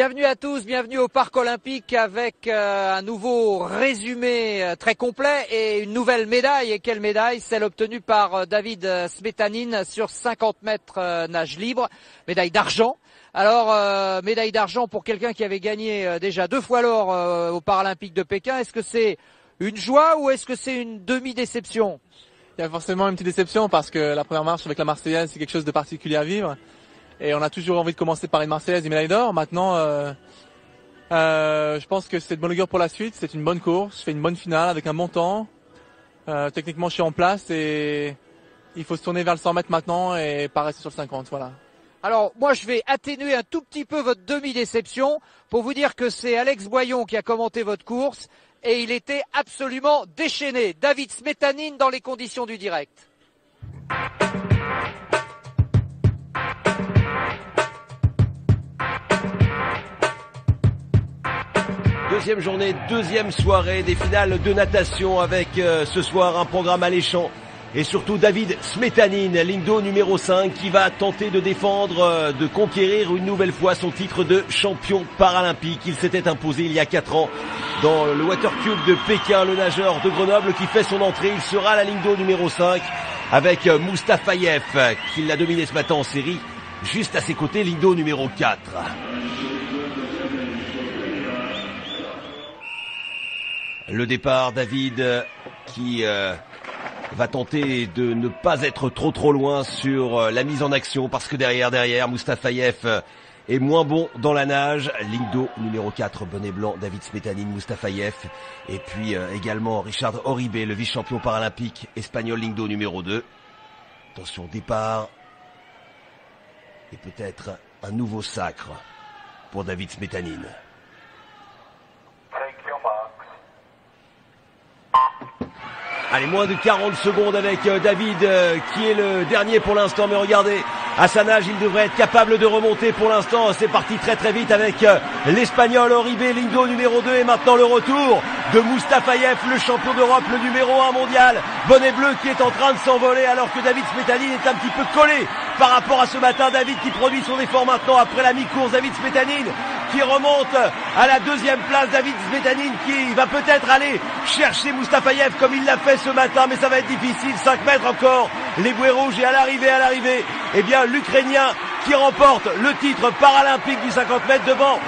Bienvenue à tous, bienvenue au Parc Olympique avec un nouveau résumé très complet et une nouvelle médaille. Et quelle médaille? Celle obtenue par David Smetanine sur 50 mètres nage libre, médaille d'argent. Alors, médaille d'argent pour quelqu'un qui avait gagné déjà 2 fois l'or aux Paralympiques de Pékin. Est-ce que c'est une joie ou est-ce que c'est une demi-déception? Il y a forcément une petite déception parce que la première marche avec la Marseillaise, c'est quelque chose de particulier à vivre. Et on a toujours envie de commencer par une Marseillaise et une médaille d'or. Maintenant, je pense que c'est de bonne augure pour la suite. C'est une bonne course. Je fais une bonne finale avec un bon temps. Techniquement, je suis en place et il faut se tourner vers le 100 mètres maintenant et pas rester sur le 50. Voilà. Alors, moi, je vais atténuer un tout petit peu votre demi-déception pour vous dire que c'est Alex Boyon qui a commenté votre course et il était absolument déchaîné. David Smetanine dans les conditions du direct. Deuxième journée, deuxième soirée des finales de natation avec ce soir un programme alléchant et surtout David Smetanine, ligne d'eau numéro 5 qui va tenter de défendre, de conquérir une nouvelle fois son titre de champion paralympique. Il s'était imposé il y a 4 ans dans le Water Cube de Pékin, le nageur de Grenoble qui fait son entrée. Il sera à la ligne d'eau numéro 5 avec Mustafayev qui l'a dominé ce matin en série. Juste à ses côtés, ligne d'eau numéro 4. Le départ, David qui va tenter de ne pas être trop loin sur la mise en action parce que derrière, Mustafayev est moins bon dans la nage. Ligne d'eau numéro 4, bonnet blanc, David Smetanine, Mustafayev. Et puis également Richard Oribe, le vice-champion paralympique espagnol, ligne d'eau numéro 2. Attention, départ. Et peut-être un nouveau sacre pour David Smetanine. Allez, moins de 40 secondes avec David qui est le dernier pour l'instant. Mais regardez, à sa nage, il devrait être capable de remonter pour l'instant. C'est parti très vite avec l'Espagnol Oribe, ligne d'eau numéro 2. Et maintenant le retour de Mustafayev, le champion d'Europe, le numéro 1 mondial. Bonnet bleu qui est en train de s'envoler alors que David Smetanine est un petit peu collé par rapport à ce matin. David qui produit son effort maintenant après la mi-course. David Smetanine qui remonte à la 2e place. David Smetanine qui va peut-être aller chercher Mustafayev comme il l'a fait ce matin, mais ça va être difficile. 5 mètres encore, les bouées rouges. Et à l'arrivée, eh bien l'Ukrainien qui remporte le titre paralympique du 50 mètres devant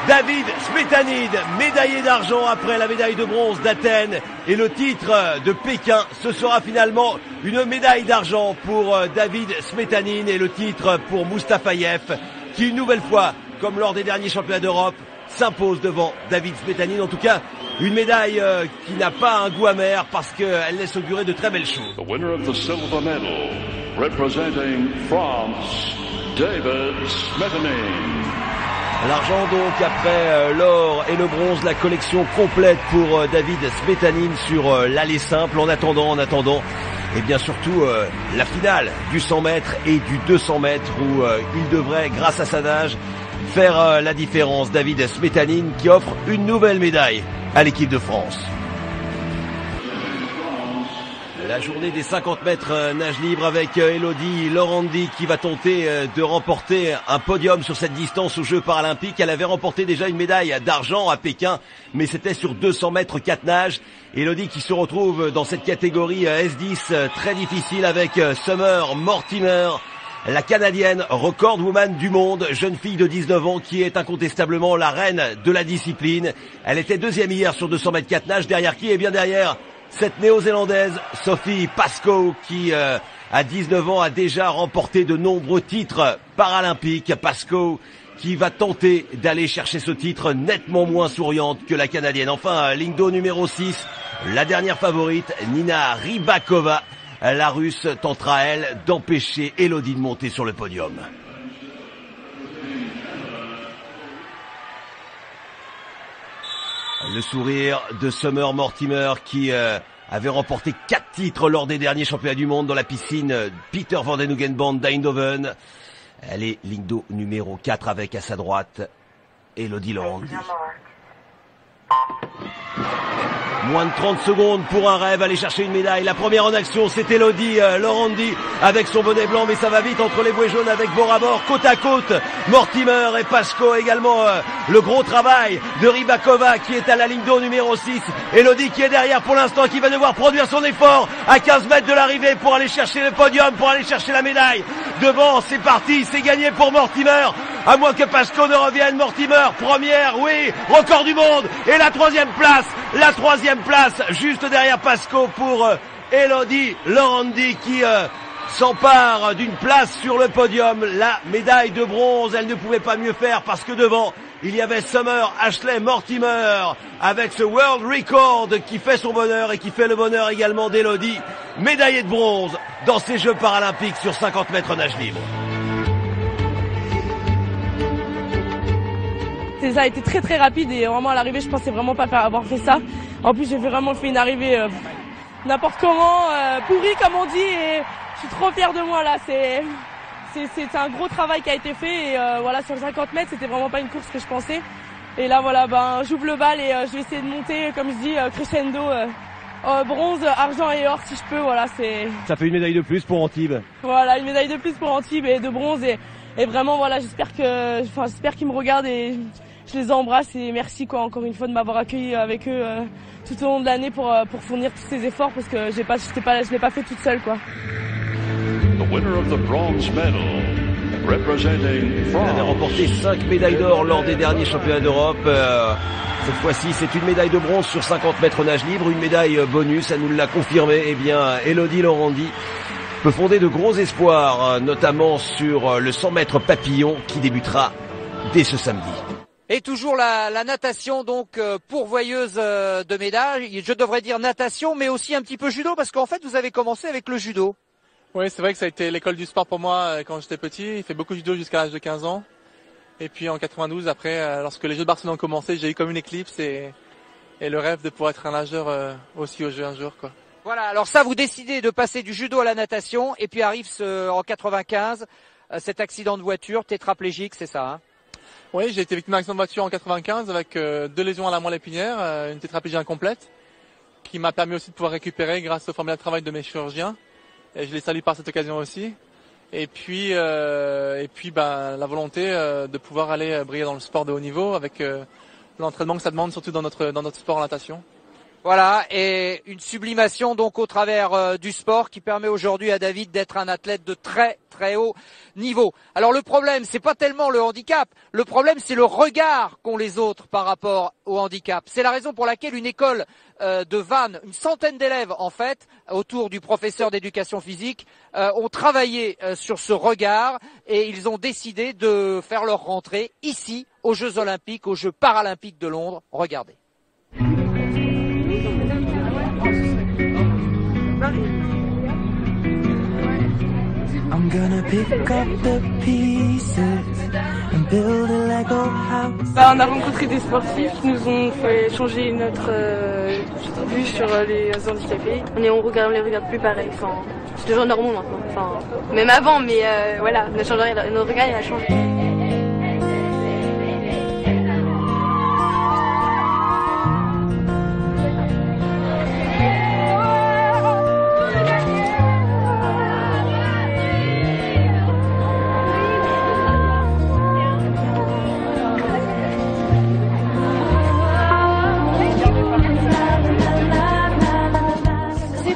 David Smetanine, médaillé d'argent après la médaille de bronze d'Athènes et le titre de Pékin. Ce sera finalement une médaille d'argent pour David Smetanine et le titre pour Mustafayev qui une nouvelle fois, comme lors des derniers championnats d'Europe, s'impose devant David Smetanine. En tout cas, une médaille qui n'a pas un goût amer parce qu'elle laisse augurer de très belles choses. The winner of the silver medal, representing France, David Smetanine. L'argent donc après l'or et le bronze, la collection complète pour David Smetanine sur l'allée simple. En attendant, et bien surtout la finale du 100 mètres et du 200 mètres où il devrait, grâce à sa nage, faire la différence. David Smetanine qui offre une nouvelle médaille à l'équipe de France. La journée des 50 mètres nage libre avec Elodie Lorandi qui va tenter de remporter un podium sur cette distance aux Jeux paralympiques. Elle avait remporté déjà une médaille d'argent à Pékin, mais c'était sur 200 mètres 4 nages. Elodie qui se retrouve dans cette catégorie S10 très difficile avec Summer Mortimer, la Canadienne recordwoman du monde, jeune fille de 19 ans qui est incontestablement la reine de la discipline. Elle était 2e hier sur 200 mètres 4 nages. Derrière qui? Et bien derrière cette néo-zélandaise Sophie Pascoe qui à 19 ans a déjà remporté de nombreux titres paralympiques. Pascoe qui va tenter d'aller chercher ce titre nettement moins souriante que la Canadienne. Enfin, ligne d'eau numéro 6, la dernière favorite, Nina Rybakova. La Russe tentera, elle, d'empêcher Elodie de monter sur le podium. Le sourire de Summer Mortimer qui avait remporté 4 titres lors des derniers championnats du monde dans la piscine Peter van den Hoogenband d'Eindhoven. Elle est ligne d'eau numéro 4 avec à sa droite Elodie Lorandi. Moins de 30 secondes pour un rêve, aller chercher une médaille. La première en action, c'est Elodie Laurandi avec son bonnet blanc, mais ça va vite entre les bouées jaunes avec Borabor, côte à côte. Mortimer et Pasco également. Le gros travail de Rybakova qui est à la ligne d'eau numéro 6. Elodie qui est derrière pour l'instant, qui va devoir produire son effort à 15 mètres de l'arrivée pour aller chercher le podium, pour aller chercher la médaille. Devant, c'est parti, c'est gagné pour Mortimer. À moins que Pasco ne revienne. Mortimer, première, oui, record du monde. Et la troisième place, juste derrière Pasco pour Elodie Laurandi qui s'empare d'une place sur le podium. La médaille de bronze, elle ne pouvait pas mieux faire parce que devant, il y avait Summer Ashley Mortimer avec ce World Record qui fait son bonheur et qui fait le bonheur également d'Elodie, médaillée de bronze dans ces Jeux paralympiques sur 50 mètres nage libre. Ça a été très très rapide et vraiment à l'arrivée je pensais vraiment pas avoir fait ça. En plus j'ai vraiment fait une arrivée n'importe comment, pourrie comme on dit, et je suis trop fière de moi là. C'est un gros travail qui a été fait et voilà, sur les 50 mètres c'était vraiment pas une course que je pensais. Et là voilà, j'ouvre le bal et je vais essayer de monter comme je dis crescendo, bronze, argent et or si je peux. Voilà, ça fait une médaille de plus pour Antibes. Voilà, une médaille de plus pour Antibes et de bronze et vraiment voilà, j'espère qu'ils me regardent et je les embrasse et merci encore une fois de m'avoir accueilli avec eux tout au long de l'année pour fournir tous ces efforts parce que je l'ai pas fait toute seule quoi. The winner of the bronze medal, representing France. Elle avait remporté 5 médailles d'or lors des derniers championnats d'Europe. Cette fois-ci, c'est une médaille de bronze sur 50 mètres nage libre, une médaille bonus, elle nous l'a confirmé. Eh bien, Elodie Laurandi peut fonder de gros espoirs, notamment sur le 100 mètres papillon qui débutera dès ce samedi. Et toujours la natation, donc pourvoyeuse de médailles. Je devrais dire natation, mais aussi un petit peu judo, parce qu'en fait, vous avez commencé avec le judo. Oui, c'est vrai que ça a été l'école du sport pour moi quand j'étais petit. J'ai fait beaucoup de judo jusqu'à l'âge de 15 ans. Et puis en 92, après, lorsque les Jeux de Barcelone ont commencé, j'ai eu comme une éclipse et le rêve de pouvoir être un nageur aussi aux Jeux un jour, quoi. Voilà, alors ça, vous décidez de passer du judo à la natation, et puis arrive en 95, cet accident de voiture, tétraplégique, c'est ça, hein? Oui, j'ai été victime d'un accident de voiture en 95 avec 2 lésions à la moelle épinière, une tétraplégie incomplète, qui m'a permis aussi de pouvoir récupérer grâce au formidable travail de mes chirurgiens. Et je les salue par cette occasion aussi. Et puis la volonté de pouvoir aller briller dans le sport de haut niveau avec l'entraînement que ça demande, surtout dans notre sport en natation. Voilà, et une sublimation donc au travers du sport qui permet aujourd'hui à David d'être un athlète de très très haut niveau. Alors le problème, c'est pas tellement le handicap, le problème c'est le regard qu'ont les autres par rapport au handicap. C'est la raison pour laquelle une école de Vannes, une centaine d'élèves en fait, autour du professeur d'éducation physique, ont travaillé sur ce regard et ils ont décidé de faire leur rentrée ici aux Jeux Olympiques, aux Jeux Paralympiques de Londres. Regardez. I'm gonna pick up the pieces and build a Lego house. On a rencontré des sportifs qui nous ont fait changer notre vue sur les handicapés. On les regarde plus pareil. Enfin, c'est des gens normaux maintenant. Enfin, même avant, mais voilà, notre regard il a changé.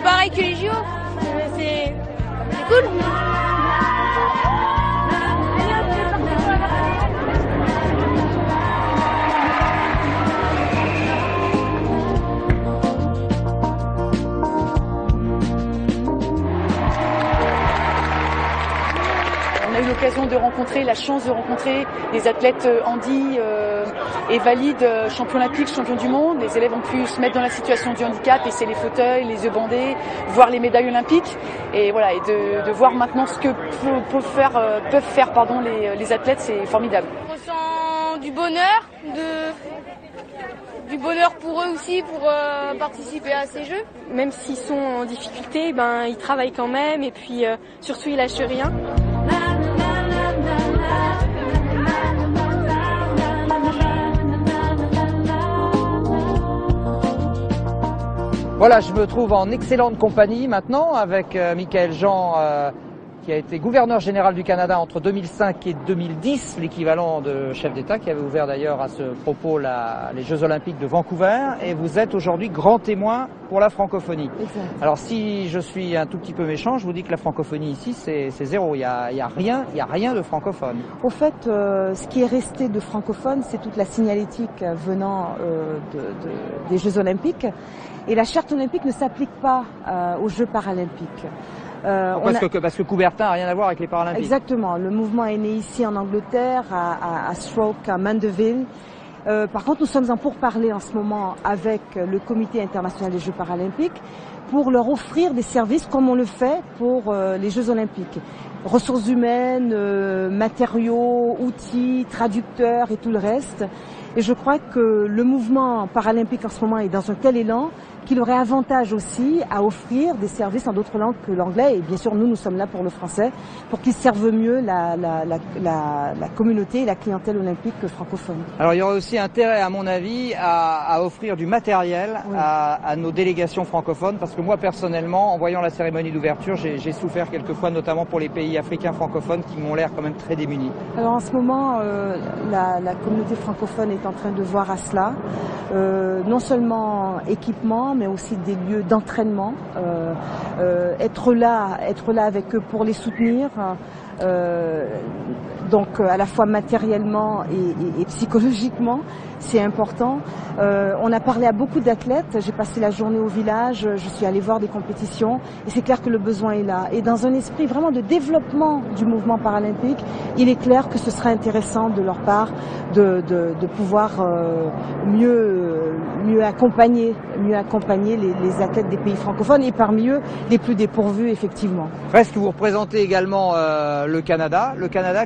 Pareil que les JO, c'est cool. On a eu l'occasion de rencontrer, la chance de rencontrer des athlètes handi et valides, champions olympiques, champions du monde. Les élèves ont pu se mettre dans la situation du handicap, laisser les fauteuils, les yeux bandés, voir les médailles olympiques et voilà, et de voir maintenant ce que peuvent faire les athlètes, c'est formidable. On ressent du bonheur, du bonheur pour eux aussi pour participer à ces jeux. Même s'ils sont en difficulté, ils travaillent quand même et puis surtout ils lâchent rien. Voilà, je me trouve en excellente compagnie maintenant avec Michaël Jean, qui a été gouverneur général du Canada entre 2005 et 2010, l'équivalent de chef d'État, qui avait ouvert d'ailleurs à ce propos les Jeux Olympiques de Vancouver. Et vous êtes aujourd'hui grand témoin pour la francophonie. Exact. Alors si je suis un tout petit peu méchant, je vous dis que la francophonie ici, c'est zéro. Il y a rien de francophone. Au fait, ce qui est resté de francophone, c'est toute la signalétique venant des Jeux Olympiques. Et la charte olympique ne s'applique pas aux Jeux paralympiques. Parce que Coubertin n'a rien à voir avec les Paralympiques. Exactement. Le mouvement est né ici en Angleterre, à Stroke, à Mandeville. Par contre, nous sommes en pourparlers en ce moment avec le Comité international des Jeux paralympiques pour leur offrir des services comme on le fait pour les Jeux olympiques. Ressources humaines, matériaux, outils, traducteurs et tout le reste. Et je crois que le mouvement paralympique en ce moment est dans un tel élan qu'il aurait avantage aussi à offrir des services en d'autres langues que l'anglais. Et bien sûr, nous sommes là pour le français, pour qu'ils servent mieux la communauté et la clientèle olympique francophone. Alors il y aurait aussi intérêt, à mon avis, à offrir du matériel à nos délégations francophones, parce que moi, personnellement, en voyant la cérémonie d'ouverture, j'ai souffert quelquefois, notamment pour les pays africains francophones qui m'ont l'air quand même très démunis. Alors en ce moment, la communauté francophone est en train de voir à cela, non seulement équipement, mais aussi des lieux d'entraînement, être là avec eux pour les soutenir, donc à la fois matériellement et psychologiquement, c'est important. On a parlé à beaucoup d'athlètes, j'ai passé la journée au village, je suis allée voir des compétitions et c'est clair que le besoin est là. Et dans un esprit vraiment de développement du mouvement paralympique, il est clair que ce sera intéressant de leur part de pouvoir mieux accompagner les athlètes des pays francophones et parmi eux les plus dépourvus effectivement. Presque vous représentez également le Canada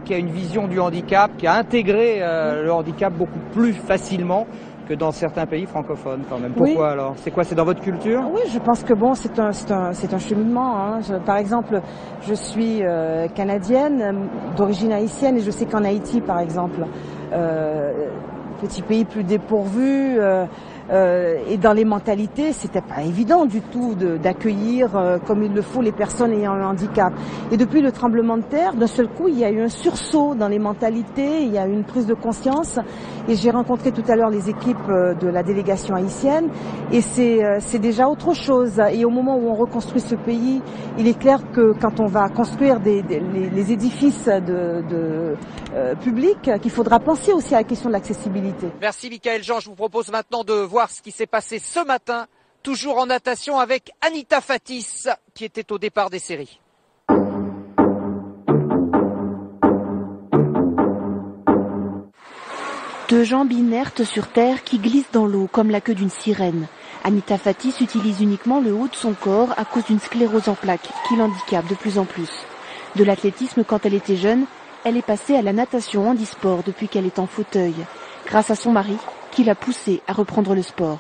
qui a une vision du handicap, qui a intégré le handicap beaucoup plus facilement que dans certains pays francophones quand même. Pourquoi alors? C'est quoi? C'est dans votre culture? Oui, je pense que bon, c'est un cheminement. Hein. Par exemple, je suis canadienne, d'origine haïtienne, et je sais qu'en Haïti, par exemple, petit pays plus dépourvu, et dans les mentalités, c'était pas évident du tout d'accueillir comme il le faut les personnes ayant un handicap. Et depuis le tremblement de terre, d'un seul coup, il y a eu un sursaut dans les mentalités, il y a eu une prise de conscience. Et j'ai rencontré tout à l'heure les équipes de la délégation haïtienne, et c'est déjà autre chose. Et au moment où on reconstruit ce pays, il est clair que quand on va construire les édifices publics, qu'il faudra penser aussi à la question de l'accessibilité. Merci Michaël Jean. Je vous propose maintenant de voir ce qui s'est passé ce matin, toujours en natation avec Anita Fatis, qui était au départ des séries. Deux jambes inertes sur terre qui glissent dans l'eau comme la queue d'une sirène. Anita Fatis utilise uniquement le haut de son corps à cause d'une sclérose en plaques qui l'handicape de plus en plus. De l'athlétisme quand elle était jeune, elle est passée à la natation handisport depuis qu'elle est en fauteuil, grâce à son mari qui l'a poussée à reprendre le sport.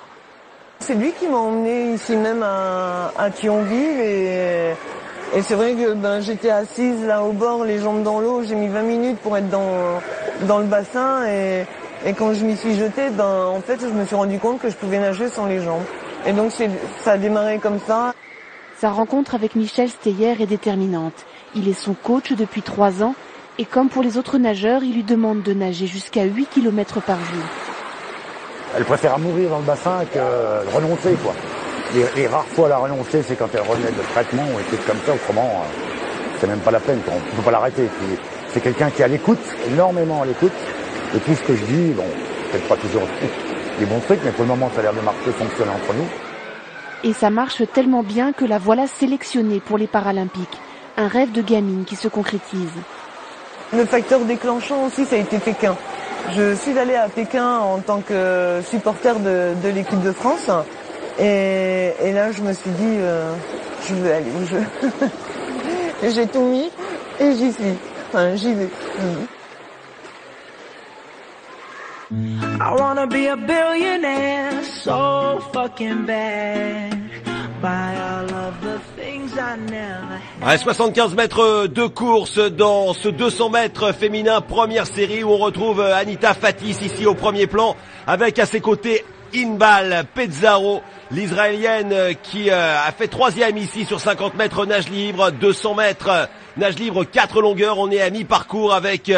C'est lui qui m'a emmenée ici même à Thionville et c'est vrai que j'étais assise là au bord, les jambes dans l'eau, j'ai mis 20 minutes pour être dans le bassin et quand je m'y suis jetée, en fait je me suis rendu compte que je pouvais nager sans les jambes. Et donc ça a démarré comme ça. Sa rencontre avec Michel Steyer est déterminante. Il est son coach depuis 3 ans et comme pour les autres nageurs, il lui demande de nager jusqu'à 8 km par jour. Elle préfère mourir dans le bassin que renoncer, quoi. Les rares fois la renoncer, c'est quand elle revenait de traitement ou des trucs comme ça, autrement, c'est même pas la peine, on ne peut pas l'arrêter. C'est quelqu'un qui est à l'écoute, énormément à l'écoute, et tout ce que je dis, bon, peut-être pas toujours des bons trucs, mais pour le moment, ça a l'air de marcher, fonctionner entre nous. Et ça marche tellement bien que la voilà sélectionnée pour les Paralympiques. Un rêve de gamine qui se concrétise. Le facteur déclenchant aussi, ça a été Pékin. Je suis allée à Pékin en tant que supporter de l'équipe de France. Et là, je me suis dit, je veux aller au jeu. J'ai tout mis et j'y suis. Enfin, j'y vais. I wanna be a billionaire, so fucking bad. Buy all of the things I never had. Ouais, 75 mètres de course dans ce 200 mètres féminin première série où on retrouve Anita Fatis ici au premier plan avec à ses côtés Inbal Pezzaro l'Israélienne qui a fait 3e ici sur 50 mètres nage libre, 200 mètres nage libre 4 longueurs. On est à mi-parcours avec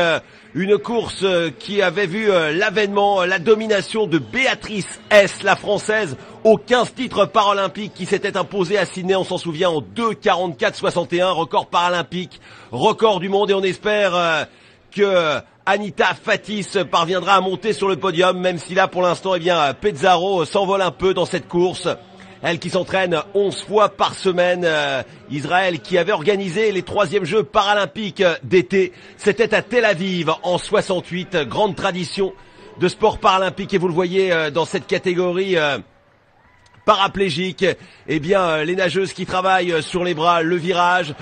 une course qui avait vu l'avènement, la domination de Béatrice S, la française, aux 15 titres paralympiques, qui s'était imposée à Sydney, on s'en souvient, en 2:44:61, record paralympique, record du monde, et on espère que Anita Fatis parviendra à monter sur le podium, même si là pour l'instant, eh bien, Pezzaro s'envole un peu dans cette course. Elle qui s'entraîne 11 fois par semaine. Israël qui avait organisé les 3e Jeux paralympiques d'été. C'était à Tel Aviv en 68. Grande tradition de sport paralympique. Et vous le voyez dans cette catégorie paraplégique. Eh bien, les nageuses qui travaillent sur les bras, le virage.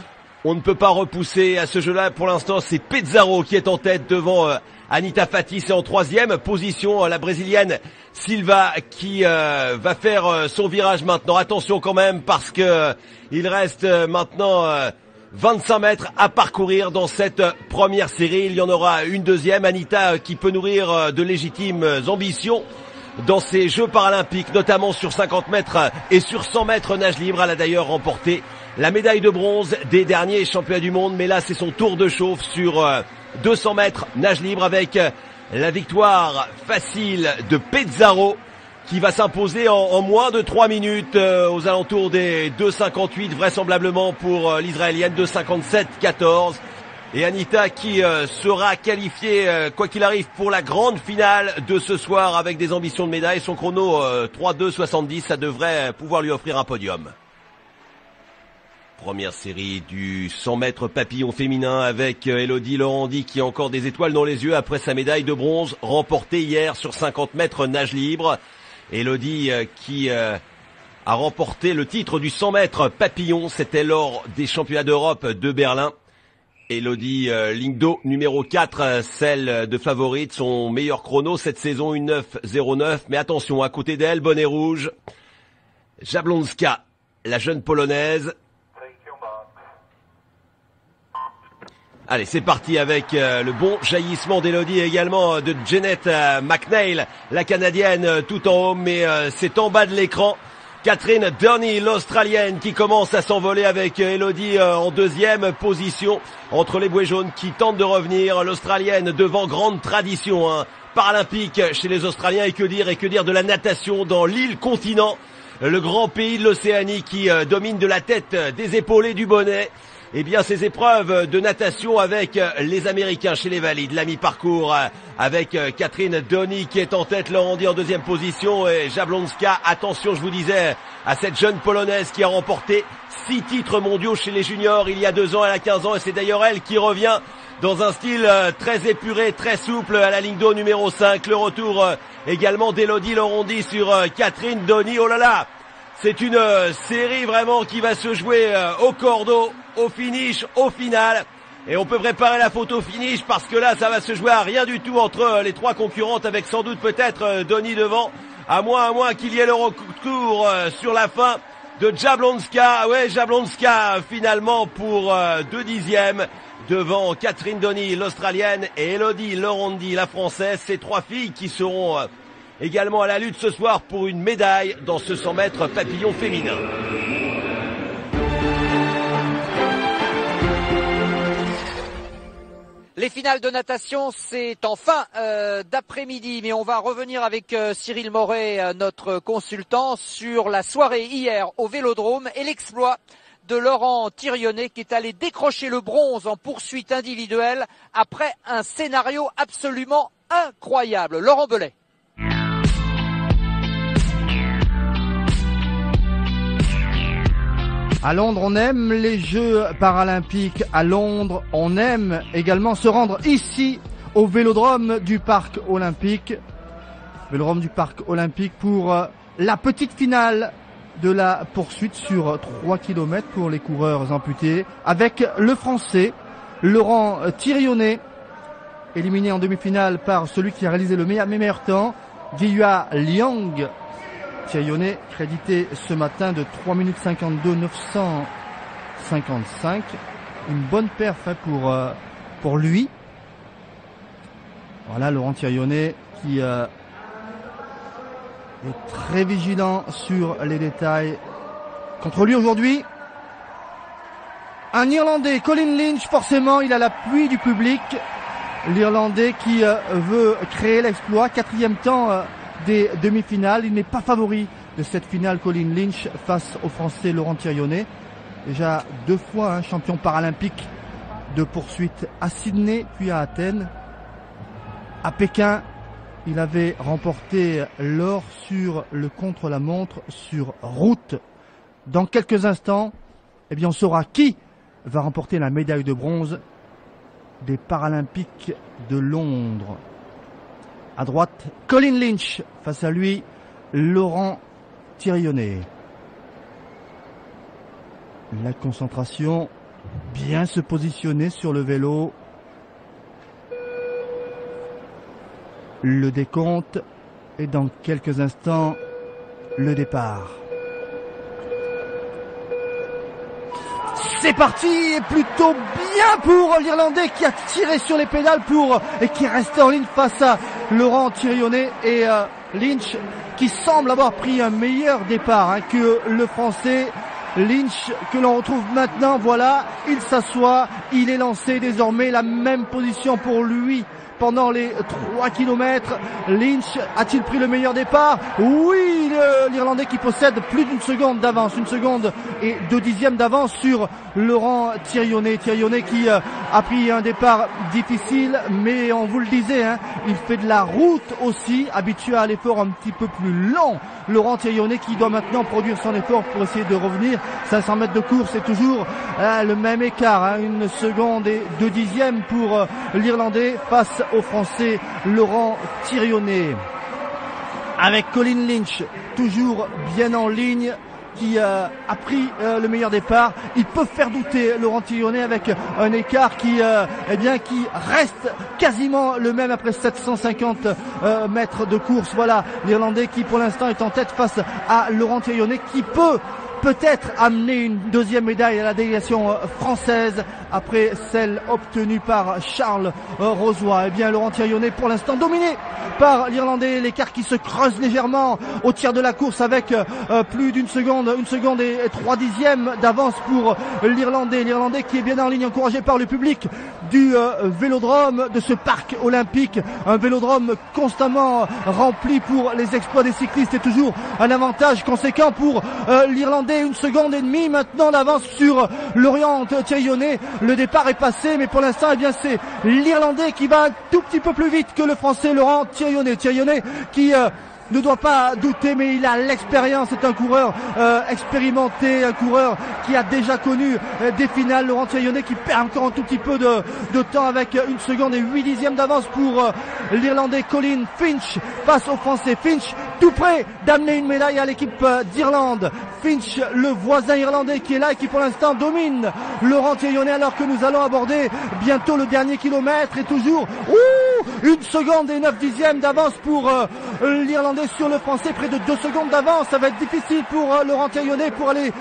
On ne peut pas repousser à ce jeu-là. Pour l'instant, c'est Pezzaro qui est en tête devant Anita Fatis, et en 3e position la brésilienne Silva qui va faire son virage maintenant. Attention quand même, parce que il reste maintenant 25 mètres à parcourir dans cette première série. Il y en aura une deuxième. Anita qui peut nourrir de légitimes ambitions dans ces Jeux paralympiques, notamment sur 50 mètres et sur 100 mètres nage libre. Elle a d'ailleurs remporté la médaille de bronze des derniers championnats du monde, mais là c'est son tour de chauffe sur 200 mètres nage libre, avec la victoire facile de Pezzaro qui va s'imposer en moins de 3 minutes, aux alentours des 2:58 vraisemblablement pour l'Israélienne, 2:57:14. Et Anita qui sera qualifiée quoi qu'il arrive pour la grande finale de ce soir avec des ambitions de médaille. Son chrono 3:2:70, ça devrait pouvoir lui offrir un podium. Première série du 100 mètres papillon féminin avec Elodie Laurandi qui a encore des étoiles dans les yeux après sa médaille de bronze remportée hier sur 50 mètres nage libre. Elodie qui a remporté le titre du 100 mètres papillon, c'était lors des championnats d'Europe de Berlin. Elodie Lingdo, numéro 4, celle de favorite, son meilleur chrono cette saison, 1:09:09. Mais attention, à côté d'elle, bonnet rouge, Jablonska, la jeune polonaise. Allez, c'est parti avec le bon jaillissement d'Elodie et également de Janet McNeil, la Canadienne, tout en haut, mais c'est en bas de l'écran. Catherine Durney, l'Australienne, qui commence à s'envoler avec Elodie en 2e position entre les bouées jaunes qui tentent de revenir. L'Australienne devant, grande tradition paralympique chez les Australiens, et que dire de la natation dans l'île continent, le grand pays de l'Océanie qui domine de la tête, des épaules et du bonnet. Eh bien, ces épreuves de natation avec les Américains chez les valides, la mi-parcours avec Catherine Durney qui est en tête, Laurandi en 2e position et Jablonska. Attention, je vous disais, à cette jeune Polonaise qui a remporté 6 titres mondiaux chez les juniors il y a 2 ans. Elle a 15 ans et c'est d'ailleurs elle qui revient dans un style très épuré, très souple à la ligne d'eau numéro 5. Le retour également d'Elodie Laurandi sur Catherine Durney. Oh là là! C'est une série vraiment qui va se jouer au cordeau, au finish, au final. Et on peut préparer la photo finish parce que là, ça va se jouer à rien du tout entre les 3 concurrentes, avec sans doute peut-être Durney devant, à moins qu'il y ait le retour sur la fin de Jablonska. Ouais, Jablonska finalement pour 2 dixièmes devant Catherine Durney, l'Australienne, et Elodie Laurandi, la Française. Ces 3 filles qui seront également à la lutte ce soir pour une médaille dans ce 100 mètres papillon féminin. Les finales de natation, c'est en fin d'après-midi, mais on va revenir avec Cyril Moret, notre consultant, sur la soirée hier au Vélodrome et l'exploit de Laurent Thirionnet qui est allé décrocher le bronze en poursuite individuelle après un scénario absolument incroyable. Laurent Belay. À Londres, on aime les Jeux paralympiques. À Londres, on aime également se rendre ici, au Vélodrome du Parc Olympique. Vélodrome du Parc Olympique pour la petite finale de la poursuite sur 3 km pour les coureurs amputés, avec le Français Laurent Thirionnet, éliminé en demi-finale par celui qui a réalisé le meilleur temps, Guiyua Liang. Thirionnet crédité ce matin de 3 minutes 52 955. Une bonne perf pour lui. Voilà Laurent Thirionnet qui est très vigilant sur les détails. Contre lui aujourd'hui, un Irlandais, Colin Lynch, forcément, il a l'appui du public. L'Irlandais qui veut créer l'exploit. 4e temps des demi-finales. Il n'est pas favori de cette finale, Colin Lynch, face au Français Laurent Thirionnet. Déjà 2 fois champion paralympique de poursuite à Sydney, puis à Athènes. À Pékin, il avait remporté l'or sur le contre-la-montre sur route. Dans quelques instants, eh bien, on saura qui va remporter la médaille de bronze des Paralympiques de Londres. À droite, Colin Lynch. Face à lui, Laurent Thirionnet. La concentration, bien se positionner sur le vélo. Le décompte et dans quelques instants, le départ. C'est parti, et plutôt bien pour l'Irlandais qui a tiré sur les pédales et qui est resté en ligne face à Laurent Thirionnet et Lynch qui semble avoir pris un meilleur départ que le Français. Lynch que l'on retrouve maintenant, voilà, il s'assoit, il est lancé désormais, la même position pour lui pendant les 3 km. Lynch a-t-il pris le meilleur départ? Oui, l'Irlandais qui possède plus d'une seconde d'avance, 1 seconde et 2 dixièmes d'avance sur Laurent Thirionnet. Thirionnet qui a pris un départ difficile, mais on vous le disait, il fait de la route aussi, habitué à l'effort un petit peu plus long. Laurent Thirionnet qui doit maintenant produire son effort pour essayer de revenir. 500 mètres de course, c'est toujours le même écart, 1 seconde et 2 dixièmes pour l'Irlandais face au Français Laurent Thirionnet. Avec Colin Lynch toujours bien en ligne, qui a pris le meilleur départ. Il peut faire douter Laurent Thirionnet avec un écart qui reste quasiment le même après 750 mètres de course. Voilà, l'Irlandais qui pour l'instant est en tête face à Laurent Thirionnet qui peut-être amener une 2e médaille à la délégation française après celle obtenue par Charles Rosoy. Eh bien, Laurent Thirionnet pour l'instant dominé par l'Irlandais, l'écart qui se creuse légèrement au tiers de la course avec plus d'1 seconde, 1 seconde et 3 dixièmes d'avance pour l'Irlandais. L'Irlandais qui est bien en ligne, encouragé par le public du vélodrome de ce parc olympique, un vélodrome constamment rempli pour les exploits des cyclistes et toujours un avantage conséquent pour l'Irlandais. 1 seconde et demie maintenant d'avance sur Laurent Thirionnet. Le départ est passé, mais pour l'instant, eh bien, c'est l'Irlandais qui va un tout petit peu plus vite que le Français Laurent Thirionnet. Thirionnet qui ne doit pas douter, mais il a l'expérience. C'est un coureur expérimenté, un coureur qui a déjà connu des finales. Laurent Thirionnet qui perd encore un tout petit peu de temps avec 1 seconde et 8 dixièmes d'avance pour l'Irlandais Colin Finch face au Français. Finch tout près d'amener une médaille à l'équipe d'Irlande. Finch, le voisin irlandais qui est là et qui pour l'instant domine Laurent Thirionnet, alors que nous allons aborder bientôt le dernier kilomètre et toujours 1 seconde et 9 dixièmes d'avance pour l'Irlandais sur le Français, près de 2 secondes d'avance. Ça va être difficile pour Laurent Thirionnet pour aller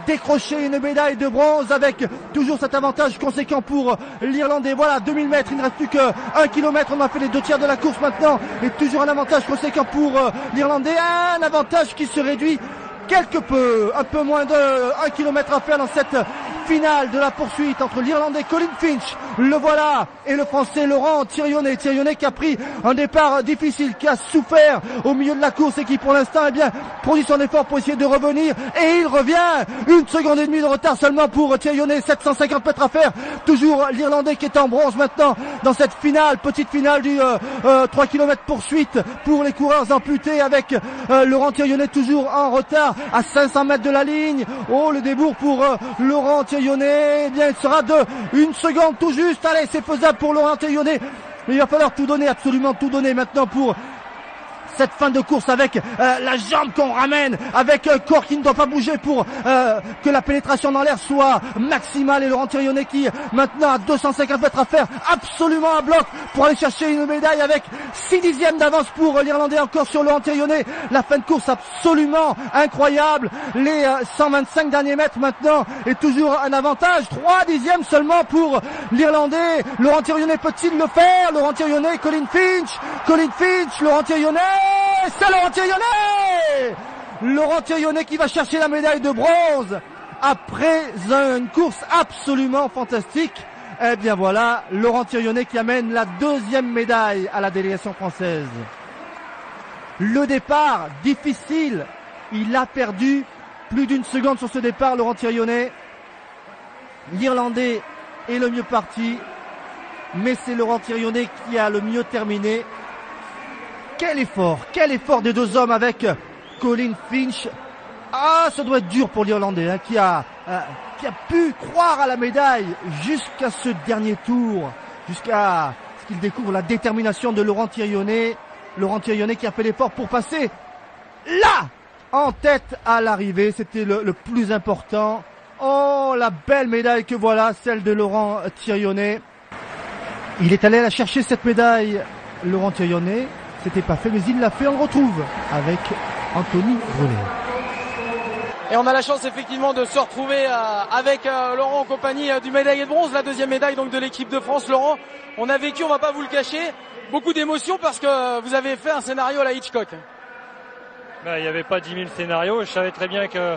décrocher une médaille de bronze avec toujours cet avantage conséquent pour l'Irlandais. Voilà, 2000 mètres, il ne reste plus que 1 kilomètre. On a fait les 2 tiers de la course maintenant et toujours un avantage conséquent pour l'Irlandais. Un avantage qui se réduit quelque peu, un peu moins de 1 kilomètre à faire dans cette finale de la poursuite entre l'Irlandais Colin Finch, le voilà, et le Français Laurent Thirionnet. Thirionnet qui a pris un départ difficile, qui a souffert au milieu de la course et qui pour l'instant produit son effort pour essayer de revenir, et il revient. 1 seconde et demie de retard seulement pour Thirionnet, 750 mètres à faire. Toujours l'Irlandais qui est en bronze maintenant dans cette finale, petite finale du 3 km poursuite pour les coureurs amputés, avec Laurent Thirionnet toujours en retard à 500 mètres de la ligne. Oh, le débours pour Laurent Thirionnet, eh bien il sera de 1 seconde tout juste. Allez, c'est faisable pour Laurent Thirionnet, mais il va falloir tout donner, absolument tout donner maintenant pour cette fin de course, avec la jambe qu'on ramène, avec un corps qui ne doit pas bouger pour que la pénétration dans l'air soit maximale. Et Laurent Thirionnet qui maintenant a 250 mètres à faire, absolument à bloc pour aller chercher une médaille avec 6 dixièmes d'avance pour l'Irlandais encore sur Laurent Thirionnet. La fin de course absolument incroyable, les 125 derniers mètres maintenant, et toujours un avantage, 3 dixièmes seulement pour l'Irlandais. Laurent Thirionnet peut-il le faire? Laurent Thirionnet, Colin Finch, Laurent Thirionnet, c'est Laurent Thirionnet! Laurent Thirionnet qui va chercher la médaille de bronze après une course absolument fantastique. Eh bien voilà, Laurent Thirionnet qui amène la 2e médaille à la délégation française. Le départ, difficile. Il a perdu plus d'1 seconde sur ce départ, Laurent Thirionnet. L'Irlandais est le mieux parti, mais c'est Laurent Thirionnet qui a le mieux terminé. Quel effort des deux hommes avec Colin Finch. Ah, ça doit être dur pour l'Irlandais, hein, qui a pu croire à la médaille jusqu'à ce dernier tour, jusqu'à ce qu'il découvre la détermination de Laurent Thirionnet. Laurent Thirionnet qui a fait l'effort pour passer là, en tête à l'arrivée. C'était le plus important. Oh, la belle médaille que voilà, celle de Laurent Thirionnet. Il est allé la chercher cette médaille, Laurent Thirionnet. C'était pas fait, mais il l'a fait. On le retrouve avec Anthony Brunet. Et on a la chance effectivement de se retrouver avec Laurent en compagnie du médaillé de bronze, la 2e médaille donc de l'équipe de France. Laurent, on a vécu, on va pas vous le cacher, beaucoup d'émotions parce que vous avez fait un scénario à la Hitchcock. Il n'y avait pas 10 000 scénarios. Je savais très bien que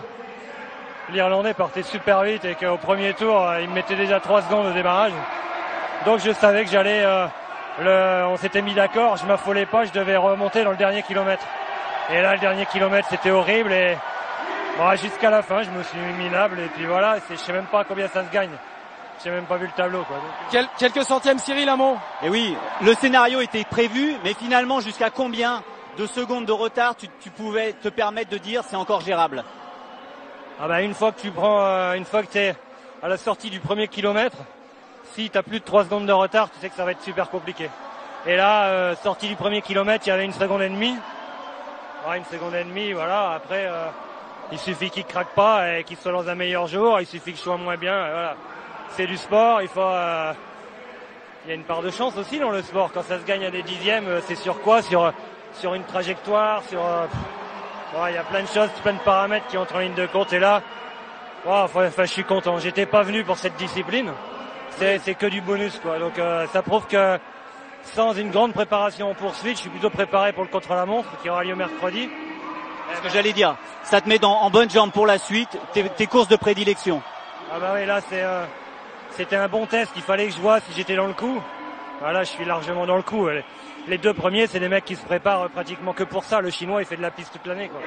l'Irlandais partait super vite et qu'au premier tour, il me mettait déjà 3 secondes au démarrage. Donc je savais que j'allais... on s'était mis d'accord, je m'affolais pas, je devais remonter dans le dernier kilomètre. Et là, le dernier kilomètre, c'était horrible et jusqu'à la fin, je me suis mis minable et puis voilà, je sais même pas combien ça se gagne. J'ai même pas vu le tableau, quoi. Donc... Quelques centièmes, Cyril, un mot. Et oui, le scénario était prévu, mais finalement, jusqu'à combien de secondes de retard tu pouvais te permettre de dire c'est encore gérable? Une fois que tu prends, une fois que t'es à la sortie du premier kilomètre, si t'as plus de 3 secondes de retard, tu sais que ça va être super compliqué. Et là, sortie du premier kilomètre, il y avait 1 seconde et demie. 1 seconde et demie, voilà. Après, il suffit qu'il craque pas et qu'il soit dans un meilleur jour. Il suffit que je sois moins bien. Voilà. C'est du sport. Il faut. Il y a une part de chance aussi dans le sport. Quand ça se gagne à des dixièmes, c'est sur quoi? Sur une trajectoire. Il y a plein de choses, plein de paramètres qui entrent en ligne de compte. Et là, je suis content. J'étais pas venu pour cette discipline. C'est que du bonus, quoi. Donc ça prouve que sans une grande préparation en poursuite, je suis plutôt préparé pour le contre-la-montre qui aura lieu mercredi. Ce que j'allais dire, ça te met en bonne jambe pour la suite, tes courses de prédilection. Oui, là c'était un bon test, il fallait que je vois si j'étais dans le coup. Voilà, je suis largement dans le coup. Les 2 premiers, c'est des mecs qui se préparent pratiquement que pour ça. Le Chinois, il fait de la piste toute l'année, quoi.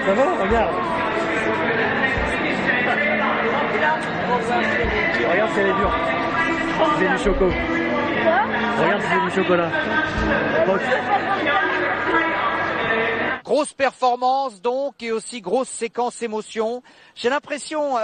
Ça va, regarde. Regarde si elle est dure. C'est du choco. Regarde si c'est du chocolat. Grosse performance donc et aussi grosse séquence émotion. J'ai l'impression,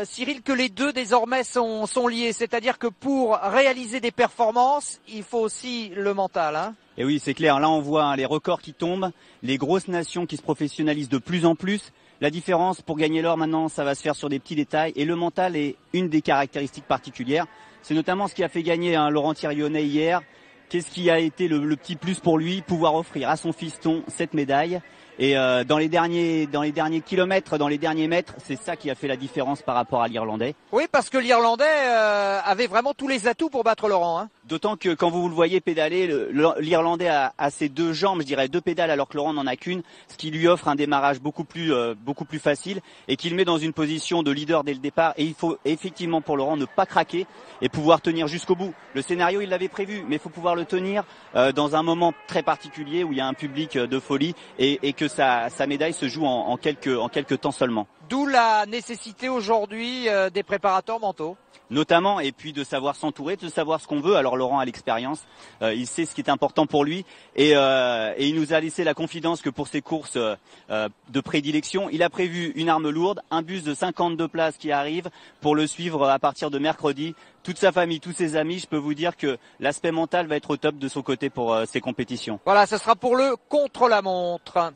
Cyril, que les deux désormais sont liés. C'est-à-dire que pour réaliser des performances, il faut aussi le mental. Hein. Et oui, c'est clair. Là, on voit les records qui tombent, les grosses nations qui se professionnalisent de plus en plus. La différence pour gagner l'or maintenant, ça va se faire sur des petits détails. Et le mental est une des caractéristiques particulières. C'est notamment ce qui a fait gagner Laurent Thirionnet hier. Qu'est-ce qui a été le petit plus pour lui? Pouvoir offrir à son fiston cette médaille. Et dans les derniers kilomètres, dans les derniers mètres, c'est ça qui a fait la différence par rapport à l'Irlandais. Oui, parce que l'Irlandais avait vraiment tous les atouts pour battre Laurent. Hein. D'autant que quand vous le voyez pédaler, l'Irlandais a ses 2 jambes, je dirais 2 pédales, alors que Laurent n'en a qu'une, ce qui lui offre un démarrage beaucoup plus facile et qui le met dans une position de leader dès le départ. Et il faut effectivement pour Laurent ne pas craquer et pouvoir tenir jusqu'au bout. Le scénario, il l'avait prévu, mais il faut pouvoir le tenir dans un moment très particulier où il y a un public de folie et que sa médaille se joue en quelques temps seulement. D'où la nécessité aujourd'hui des préparateurs mentaux. Notamment, et puis de savoir s'entourer, de savoir ce qu'on veut. Alors Laurent a l'expérience, il sait ce qui est important pour lui et il nous a laissé la confidence que pour ses courses de prédilection, il a prévu une arme lourde, un bus de 52 places qui arrive pour le suivre à partir de mercredi. Toute sa famille, tous ses amis, je peux vous dire que l'aspect mental va être au top de son côté pour ces compétitions. Voilà, ce sera pour le contre-la-montre.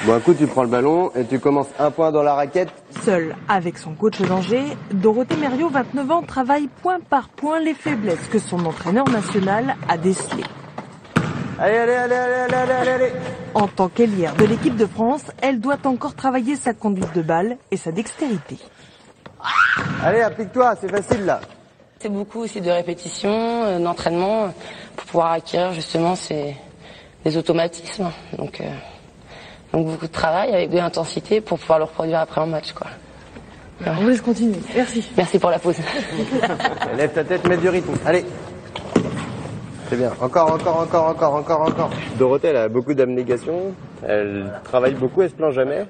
Bon, un coup, tu prends le ballon et tu commences un point dans la raquette. Seule avec son coach d'Angers, Dorothée Merriot, 29 ans, travaille point par point les faiblesses que son entraîneur national a décelées. Allez. En tant qu'ailière de l'équipe de France, elle doit encore travailler sa conduite de balle et sa dextérité. Allez, applique-toi, c'est facile là. C'est beaucoup aussi de répétitions, d'entraînement, pour pouvoir acquérir justement des automatismes. Donc beaucoup de travail avec de l'intensité pour pouvoir le reproduire après en match, quoi. Ouais. On vous laisse continuer. Merci. Merci pour la pause. Lève ta tête, mets du rythme. Allez. C'est bien. Encore. Dorothée, elle a beaucoup d'abnégation. Elle travaille beaucoup, elle se plaint jamais.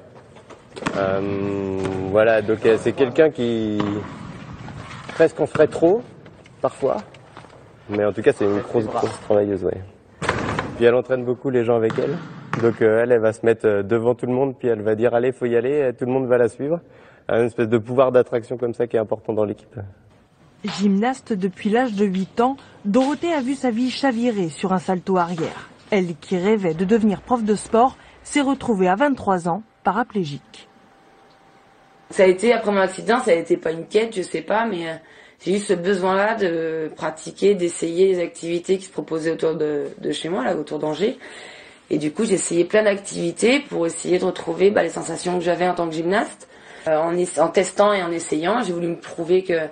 Voilà, donc c'est quelqu'un qui presque en ferait trop, parfois. Mais en tout cas, c'est une grosse travailleuse, ouais. Puis elle entraîne beaucoup les gens avec elle. Donc elle va se mettre devant tout le monde, puis elle va dire allez, faut y aller, et tout le monde va la suivre. Une espèce de pouvoir d'attraction comme ça qui est important dans l'équipe. Gymnaste depuis l'âge de 8 ans, Dorothée a vu sa vie chavirer sur un salto arrière. Elle, qui rêvait de devenir prof de sport, s'est retrouvée à 23 ans paraplégique. Ça a été, après mon accident, ça a été pas une quête, je sais pas, mais j'ai eu ce besoin-là de pratiquer, d'essayer les activités qui se proposaient autour de chez moi, là, autour d'Angers. Et du coup, j'ai essayé plein d'activités pour essayer de retrouver les sensations que j'avais en tant que gymnaste. En testant et en essayant, j'ai voulu me prouver que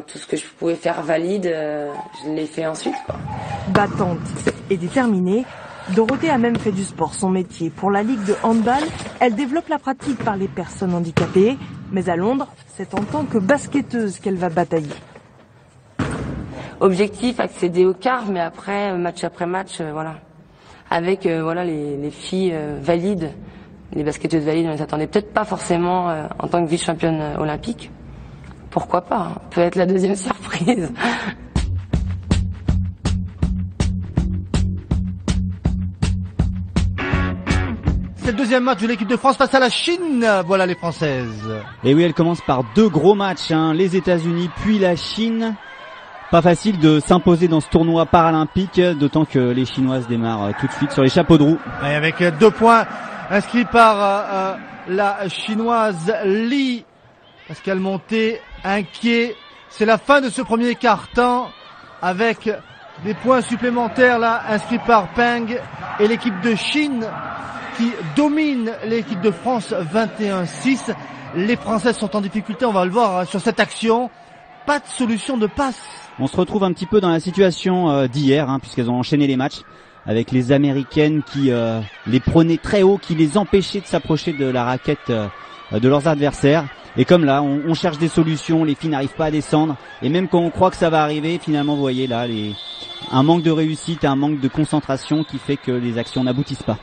tout ce que je pouvais faire valide, je l'ai fait ensuite, quoi. Battante et déterminée, Dorothée a même fait du sport son métier. Pour la Ligue de handball, elle développe la pratique par les personnes handicapées. Mais à Londres, c'est en tant que basketteuse qu'elle va batailler. Objectif, accéder au quart, mais après match, voilà. Avec les filles valides, les basketteuses valides, on les attendait peut-être pas forcément en tant que vice-championne olympique. Pourquoi pas, hein. Peut être la deuxième surprise. C'est le deuxième match de l'équipe de France face à la Chine. Voilà les Françaises. Et oui, elle commence par deux gros matchs, hein. Les États-Unis puis la Chine. Pas facile de s'imposer dans ce tournoi paralympique, d'autant que les Chinoises démarrent tout de suite sur les chapeaux de roue. Et avec 2 points inscrits par la Chinoise Li. Pascal Monté, inquiet. C'est la fin de ce premier quart-temps avec des points supplémentaires là inscrits par Peng et l'équipe de Chine qui domine l'équipe de France 21-6. Les Françaises sont en difficulté, on va le voir sur cette action. Pas de solution de passe. On se retrouve un petit peu dans la situation d'hier, hein, puisqu'elles ont enchaîné les matchs avec les Américaines qui les prenaient très haut, qui les empêchaient de s'approcher de la raquette de leurs adversaires. Et comme là, on cherche des solutions, les filles n'arrivent pas à descendre. Et même quand on croit que ça va arriver, finalement, vous voyez là, un manque de réussite, un manque de concentration qui fait que les actions n'aboutissent pas.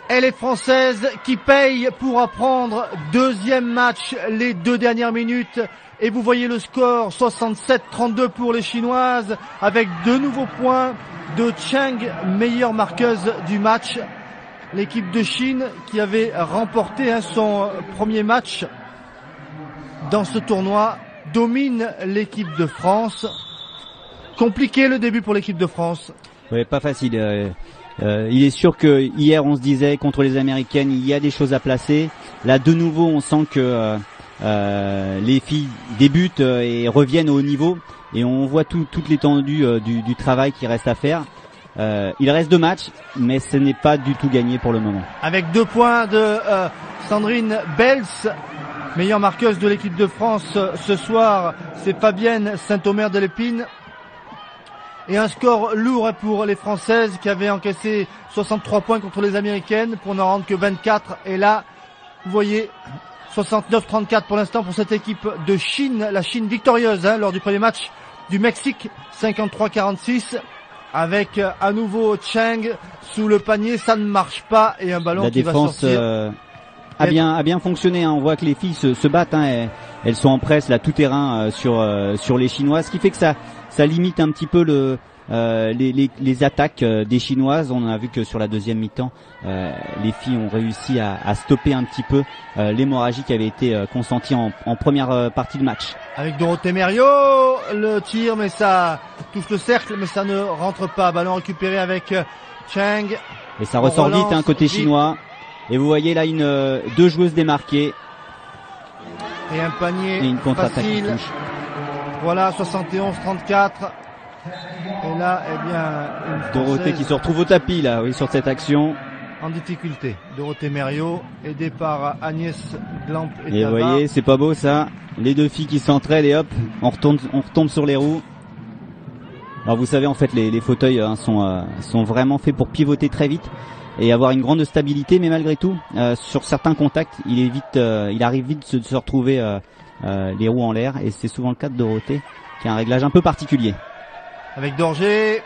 Et les Françaises qui payent pour apprendre. Deuxième match, les 2 dernières minutes. Et vous voyez le score, 67-32 pour les Chinoises, avec 2 nouveaux points de Cheng, meilleure marqueuse du match. L'équipe de Chine qui avait remporté son premier match dans ce tournoi domine l'équipe de France. Compliqué le début pour l'équipe de France. Oui, pas facile. Il est sûr que hier on se disait contre les Américaines il y a des choses à placer. Là de nouveau on sent que les filles débutent et reviennent au haut niveau et on voit toute l'étendue du travail qui reste à faire. Il reste 2 matchs, mais ce n'est pas du tout gagné pour le moment. Avec 2 points de Sandrine Bels, meilleure marqueuse de l'équipe de France ce soir, c'est Fabienne Saint-Omer de l'Épine. Et un score lourd pour les Françaises qui avaient encaissé 63 points contre les Américaines pour n'en rendre que 24. Et là, vous voyez, 69-34 pour l'instant pour cette équipe de Chine, la Chine victorieuse lors du premier match du Mexique, 53-46. Avec à nouveau Cheng sous le panier, ça ne marche pas et un ballon qui va sortir. La défense a bien fonctionné, hein. On voit que les filles se battent, hein. Elles sont en presse là tout terrain sur les Chinoises, ce qui fait que ça limite un petit peu les attaques des Chinoises. On a vu que sur la deuxième mi-temps, les filles ont réussi à stopper un petit peu l'hémorragie qui avait été consentie en première partie de match. Avec Dorothée Merriot, le tir, mais ça touche le cercle, mais ça ne rentre pas. Ballon récupéré avec Cheng. Et ça ressort vite côté chinois. Et vous voyez là deux joueuses démarquées. Et un panier et une contre-attaque qui facile. touche. Voilà, 71-34. Et là, eh bien, une Dorothée qui se retrouve au tapis là, oui, sur cette action. En difficulté. Dorothée Mériot, aidée par Agnès Glamp et vous voyez, c'est pas beau ça. Les deux filles qui s'entraident et hop, on retombe sur les roues. Alors vous savez, en fait, les fauteuils sont vraiment faits pour pivoter très vite et avoir une grande stabilité, mais malgré tout, sur certains contacts, il arrive vite de se retrouver les roues en l'air, et c'est souvent le cas de Dorothée, qui a un réglage un peu particulier. Avec Dorgé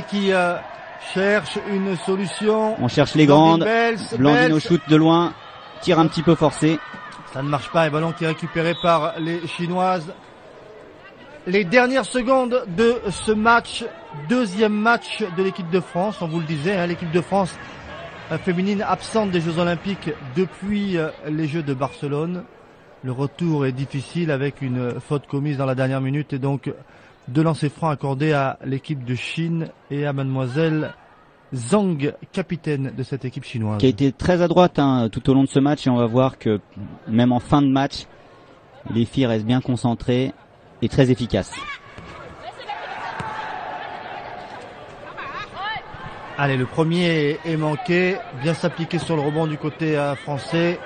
qui cherche une solution. On cherche les grandes. Blandine au shoot de loin, tire un petit peu forcé. Ça ne marche pas, et ballon qui est récupéré par les Chinoises. Les dernières secondes de ce match, deuxième match de l'équipe de France, on vous le disait, l'équipe de France féminine absente des Jeux Olympiques depuis les Jeux de Barcelone. Le retour est difficile avec une faute commise dans la dernière minute et donc 2 lancers francs accordés à l'équipe de Chine et à mademoiselle Zhang, capitaine de cette équipe chinoise. Qui a été très à droite tout au long de ce match, et on va voir que même en fin de match, les filles restent bien concentrées et très efficaces. Allez, le premier est manqué, bien s'appliquer sur le rebond du côté français.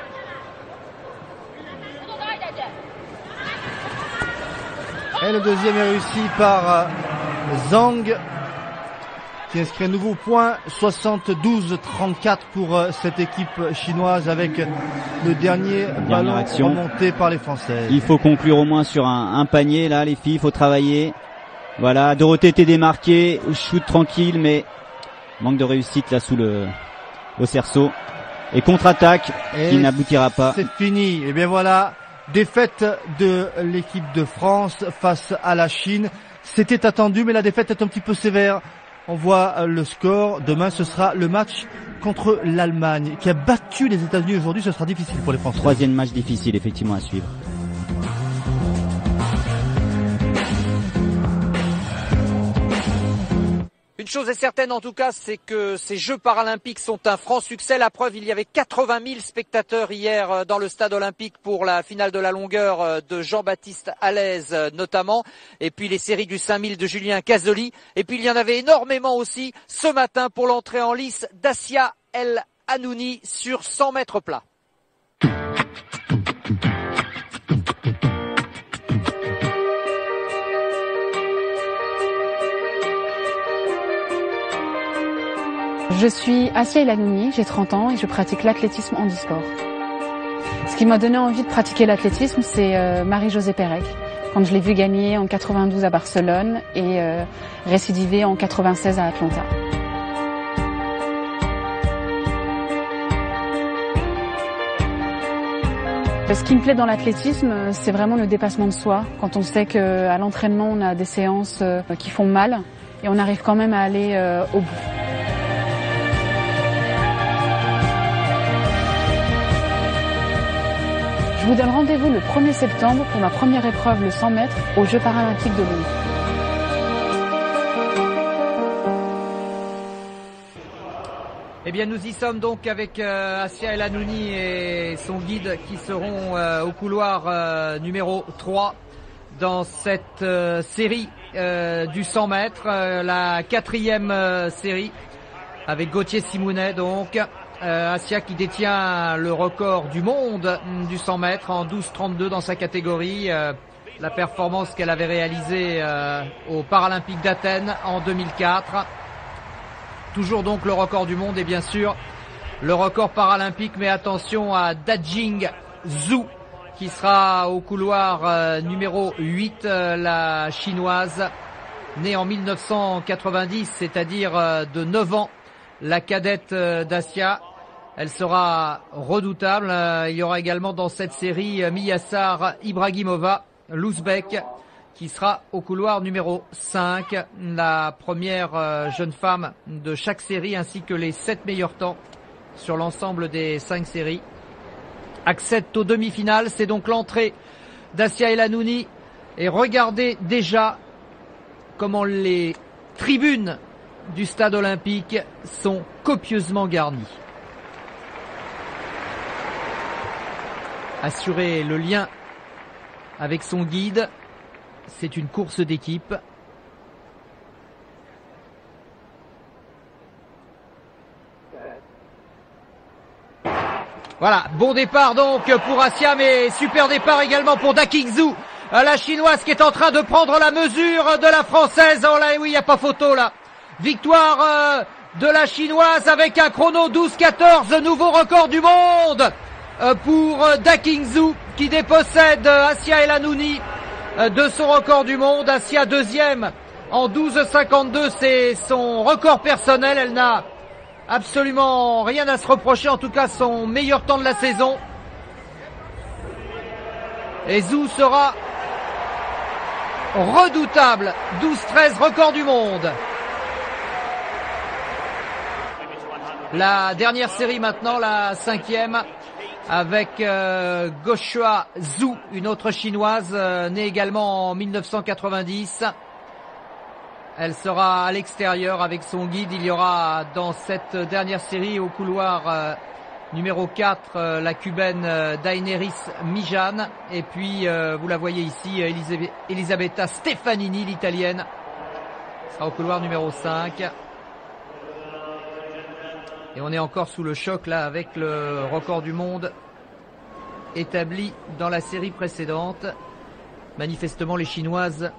Et le deuxième est réussi par Zhang, qui inscrit un nouveau point, 72-34 pour cette équipe chinoise, avec le dernier ballon remonté par les Françaises. Il faut conclure au moins sur un panier, là, les filles, il faut travailler. Voilà, Dorothée était démarquée, shoot tranquille, mais manque de réussite là au cerceau. Et contre-attaque qui n'aboutira pas. C'est fini. Et bien voilà, défaite de l'équipe de France face à la Chine. C'était attendu, mais la défaite est un petit peu sévère. On voit le score. Demain, ce sera le match contre l'Allemagne, qui a battu les États-Unis aujourd'hui. Ce sera difficile pour les Français. Troisième match difficile, effectivement, à suivre. Une chose est certaine en tout cas, c'est que ces Jeux paralympiques sont un franc succès. La preuve, il y avait 80 000 spectateurs hier dans le stade olympique pour la finale de la longueur de Jean-Baptiste Allaise notamment. Et puis les séries du 5000 de Julien Casoli. Et puis il y en avait énormément aussi ce matin pour l'entrée en lice d'Assia El Hanouni sur 100 mètres plats. Je suis Assia El Hanouni, j'ai 30 ans et je pratique l'athlétisme handisport. Ce qui m'a donné envie de pratiquer l'athlétisme, c'est Marie-Josée Pérec, quand je l'ai vue gagner en 92 à Barcelone et récidiver en 96 à Atlanta. Ce qui me plaît dans l'athlétisme, c'est vraiment le dépassement de soi. Quand on sait qu'à l'entraînement, on a des séances qui font mal et on arrive quand même à aller au bout. Je vous donne rendez-vous le 1er septembre pour ma première épreuve, le 100 mètres, aux Jeux paralympiques de Londres. Eh bien, nous y sommes donc avec Assia El Hanouni et son guide qui seront au couloir numéro 3 dans cette série du 100 mètres, la 4e série avec Gauthier Simounet donc. Assia qui détient le record du monde du 100 mètres en 12,32 dans sa catégorie. La performance qu'elle avait réalisée aux Paralympiques d'Athènes en 2004. Toujours donc le record du monde et bien sûr le record paralympique. Mais attention à Dajing Zhu qui sera au couloir numéro 8, la chinoise, née en 1990, c'est-à-dire de 9 ans, la cadette d'Assia. Elle sera redoutable. Il y aura également dans cette série Miyassar Ibrahimova, l'Ouzbek, qui sera au couloir numéro 5, la première jeune femme de chaque série, ainsi que les 7 meilleurs temps sur l'ensemble des 5 séries. Accèdent aux demi-finales, c'est donc l'entrée d'Assia El Hanouni. Et regardez déjà comment les tribunes du stade olympique sont copieusement garnis. Assurer le lien avec son guide, c'est une course d'équipe. Voilà, bon départ donc pour Assia, mais super départ également pour Da Qingzu, la chinoise qui est en train de prendre la mesure de la française. Oh là, oui, il n'y a pas photo là. Victoire de la chinoise avec un chrono 12-14, nouveau record du monde pour Da Qingzu qui dépossède Assia Elanouni de son record du monde. Assia deuxième en 12-52, c'est son record personnel. Elle n'a absolument rien à se reprocher, en tout cas son meilleur temps de la saison. Et Zhu sera redoutable, 12-13, record du monde. La dernière série maintenant, la cinquième, avec Goshua Zhu, une autre chinoise, née également en 1990. Elle sera à l'extérieur avec son guide. Il y aura dans cette dernière série au couloir numéro 4 la cubaine Daenerys Mijan. Et puis vous la voyez ici, Elisabetta Stefanini, l'italienne, sera au couloir numéro 5. Et on est encore sous le choc là avec le record du monde établi dans la série précédente. Manifestement les Chinoises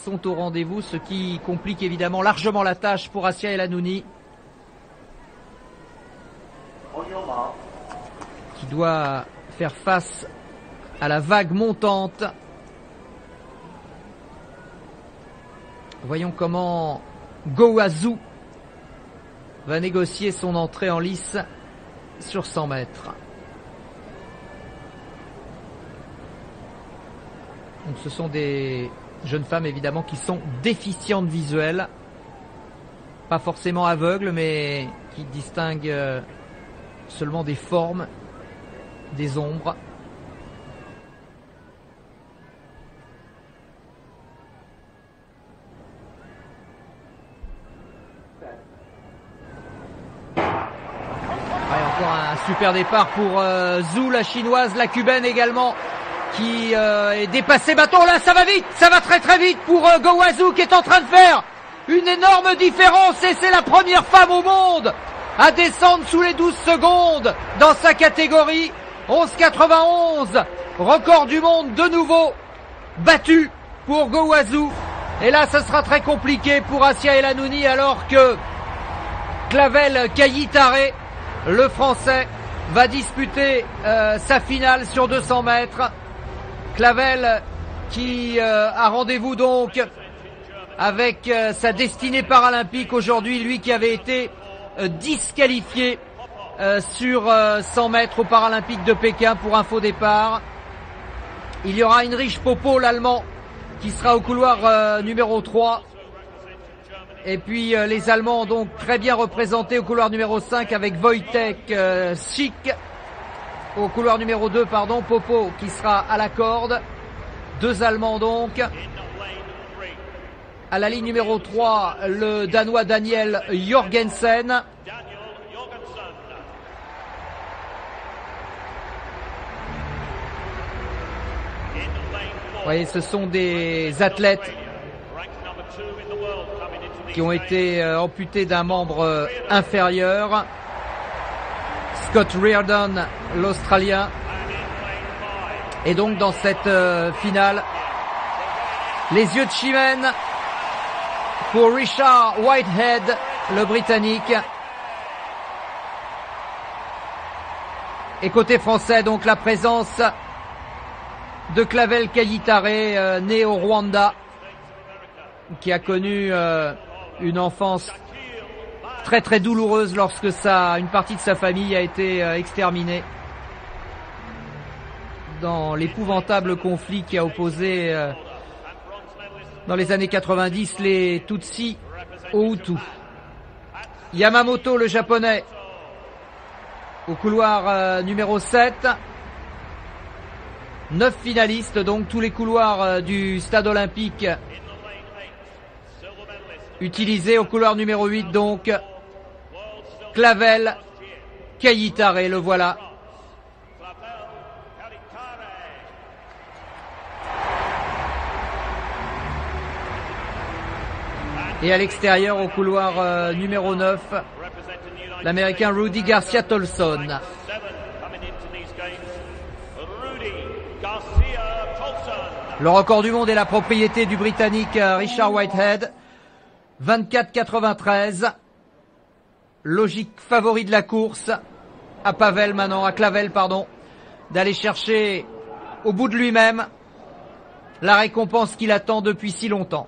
sont au rendez-vous, ce qui complique évidemment largement la tâche pour Assia Elanouni, qui doit faire face à la vague montante. Voyons comment Gowa Zhu va négocier son entrée en lice sur 100 mètres. Donc ce sont des jeunes femmes évidemment qui sont déficientes visuelles, pas forcément aveugles, mais qui distinguent seulement des formes, des ombres. Encore un super départ pour Zhu, la chinoise, la cubaine également, qui est dépassée. Bâton là, ça va vite, ça va très très vite pour Gowa Zhu qui est en train de faire une énorme différence, et c'est la première femme au monde à descendre sous les 12 secondes dans sa catégorie. 11,91, record du monde de nouveau battu pour Gowa Zhu. Et là, ça sera très compliqué pour Assia Elanouni, alors que Clavel Kayitare, le français, va disputer sa finale sur 200 mètres. Clavel qui a rendez-vous donc avec sa destinée paralympique aujourd'hui, lui qui avait été disqualifié sur 100 mètres aux Paralympiques de Pékin pour un faux départ. Il y aura Heinrich Popo, l'Allemand, qui sera au couloir numéro 3. Et puis les Allemands donc très bien représentés au couloir numéro 5 avec Wojtek Schick. Au couloir numéro 2, pardon, Popo qui sera à la corde. Deux Allemands donc. À la ligne numéro 3, le Danois Daniel Jorgensen. Vous voyez, ce sont des athlètes qui ont été amputés d'un membre inférieur. Scott Reardon, l'Australien. Et donc dans cette finale, les yeux de Chimène pour Richard Whitehead, le Britannique. Et côté français, donc la présence de Clavel Kayitare, né au Rwanda, qui a connu une enfance très très douloureuse lorsque une partie de sa famille a été exterminée dans l'épouvantable conflit qui a opposé dans les années 90 les Tutsis aux Hutus. Yamamoto, le japonais, au couloir numéro 7. 9 finalistes, donc tous les couloirs du stade olympique utilisé au couloir numéro 8 donc. Clavel Kayitare, le voilà. Et à l'extérieur, au couloir numéro 9, l'Américain Rudy Garcia Tolson. Le record du monde est la propriété du Britannique Richard Whitehead. 24,93. Logique favori de la course. À Pavel maintenant, à Clavel pardon, d'aller chercher au bout de lui-même la récompense qu'il attend depuis si longtemps.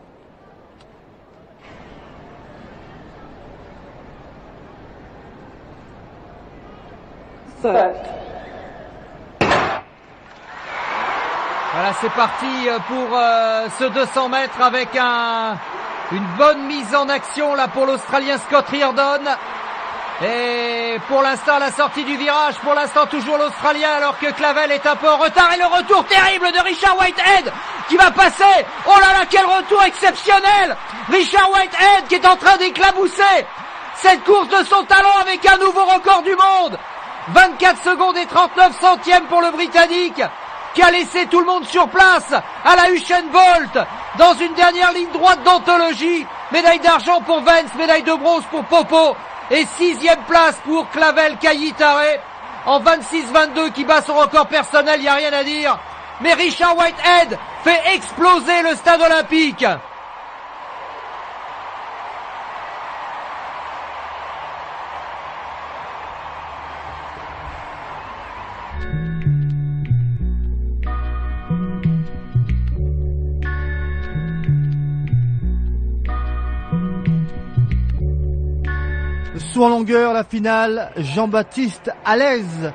Voilà, c'est parti pour ce 200 mètres avec une bonne mise en action là pour l'Australien Scott Reardon. Et pour l'instant, la sortie du virage, pour l'instant toujours l'Australien alors que Clavel est un peu en retard. Et le retour terrible de Richard Whitehead qui va passer. Oh là là, quel retour exceptionnel! Richard Whitehead qui est en train d'éclabousser cette course de son talent avec un nouveau record du monde. 24 secondes et 39 centièmes pour le Britannique qui a laissé tout le monde sur place à la Usain Bolt dans une dernière ligne droite d'anthologie. Médaille d'argent pour Vance, médaille de bronze pour Popo et 6e place pour Clavel Kayitare en 26-22 qui bat son record personnel, il n'y a rien à dire. Mais Richard Whitehead fait exploser le stade olympique. Saut en longueur, la finale, Jean-Baptiste Allèze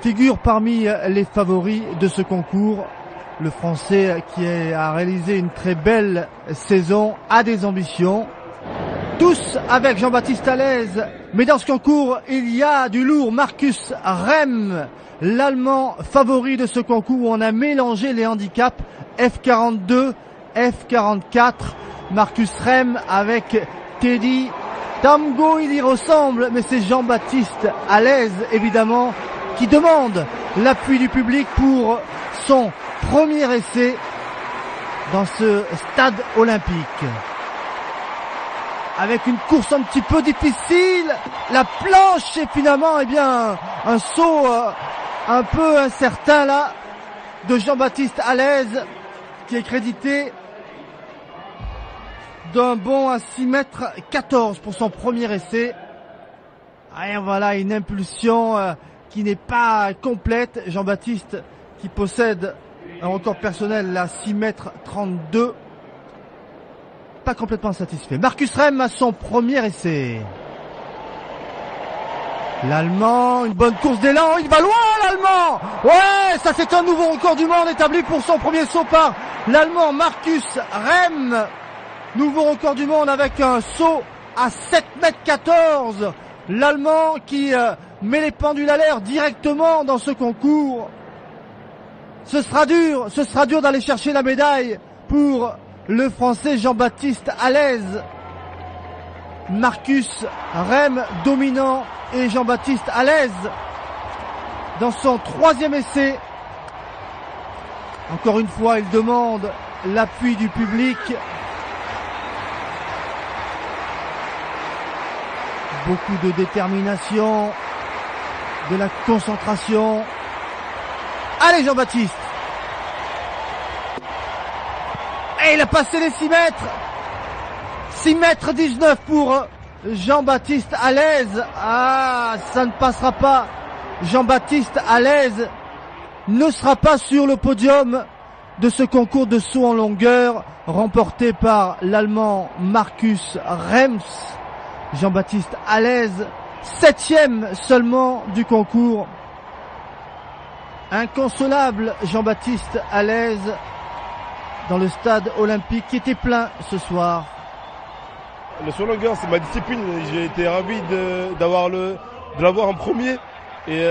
figure parmi les favoris de ce concours. Le Français qui a réalisé une très belle saison a des ambitions. Tous avec Jean-Baptiste Allèze, mais dans ce concours, il y a du lourd. Marcus Rem, l'Allemand favori de ce concours où on a mélangé les handicaps F42, F44. Marcus Rem avec Teddy Tamgo, il y ressemble, mais c'est Jean-Baptiste Allèze, évidemment, qui demande l'appui du public pour son premier essai dans ce stade olympique. Avec une course un petit peu difficile, la planche et finalement, eh bien, un saut un peu incertain là de Jean-Baptiste Allèze qui est crédité d'un bond à 6,14 m pour son premier essai. Et voilà une impulsion qui n'est pas complète. Jean-Baptiste qui possède un record personnel à 6,32 m. Pas complètement satisfait. Marcus Rem a son premier essai. L'Allemand, une bonne course d'élan, il va loin l'Allemand. Ouais, ça c'est un nouveau record du monde établi pour son premier saut par l'Allemand Marcus Rem. Nouveau record du monde avec un saut à 7,14 m. L'Allemand qui met les pendules à l'air directement dans ce concours. Ce sera dur d'aller chercher la médaille pour le Français Jean-Baptiste Allèze. Marcus Rem dominant et Jean-Baptiste Allèze dans son troisième essai. Encore une fois, il demande l'appui du public. Beaucoup de détermination, de la concentration. Allez Jean-Baptiste! Et il a passé les 6 mètres. 6,19 m pour Jean-Baptiste Allèze. Ah, ça ne passera pas. Jean-Baptiste Allèze ne sera pas sur le podium de ce concours de saut en longueur remporté par l'Allemand Marcus Rems. Jean-Baptiste Allèze, 7e seulement du concours. Inconsolable Jean-Baptiste Allèze dans le stade olympique qui était plein ce soir. Le saut en longueur, c'est ma discipline. J'ai été ravi de l'avoir en premier. Et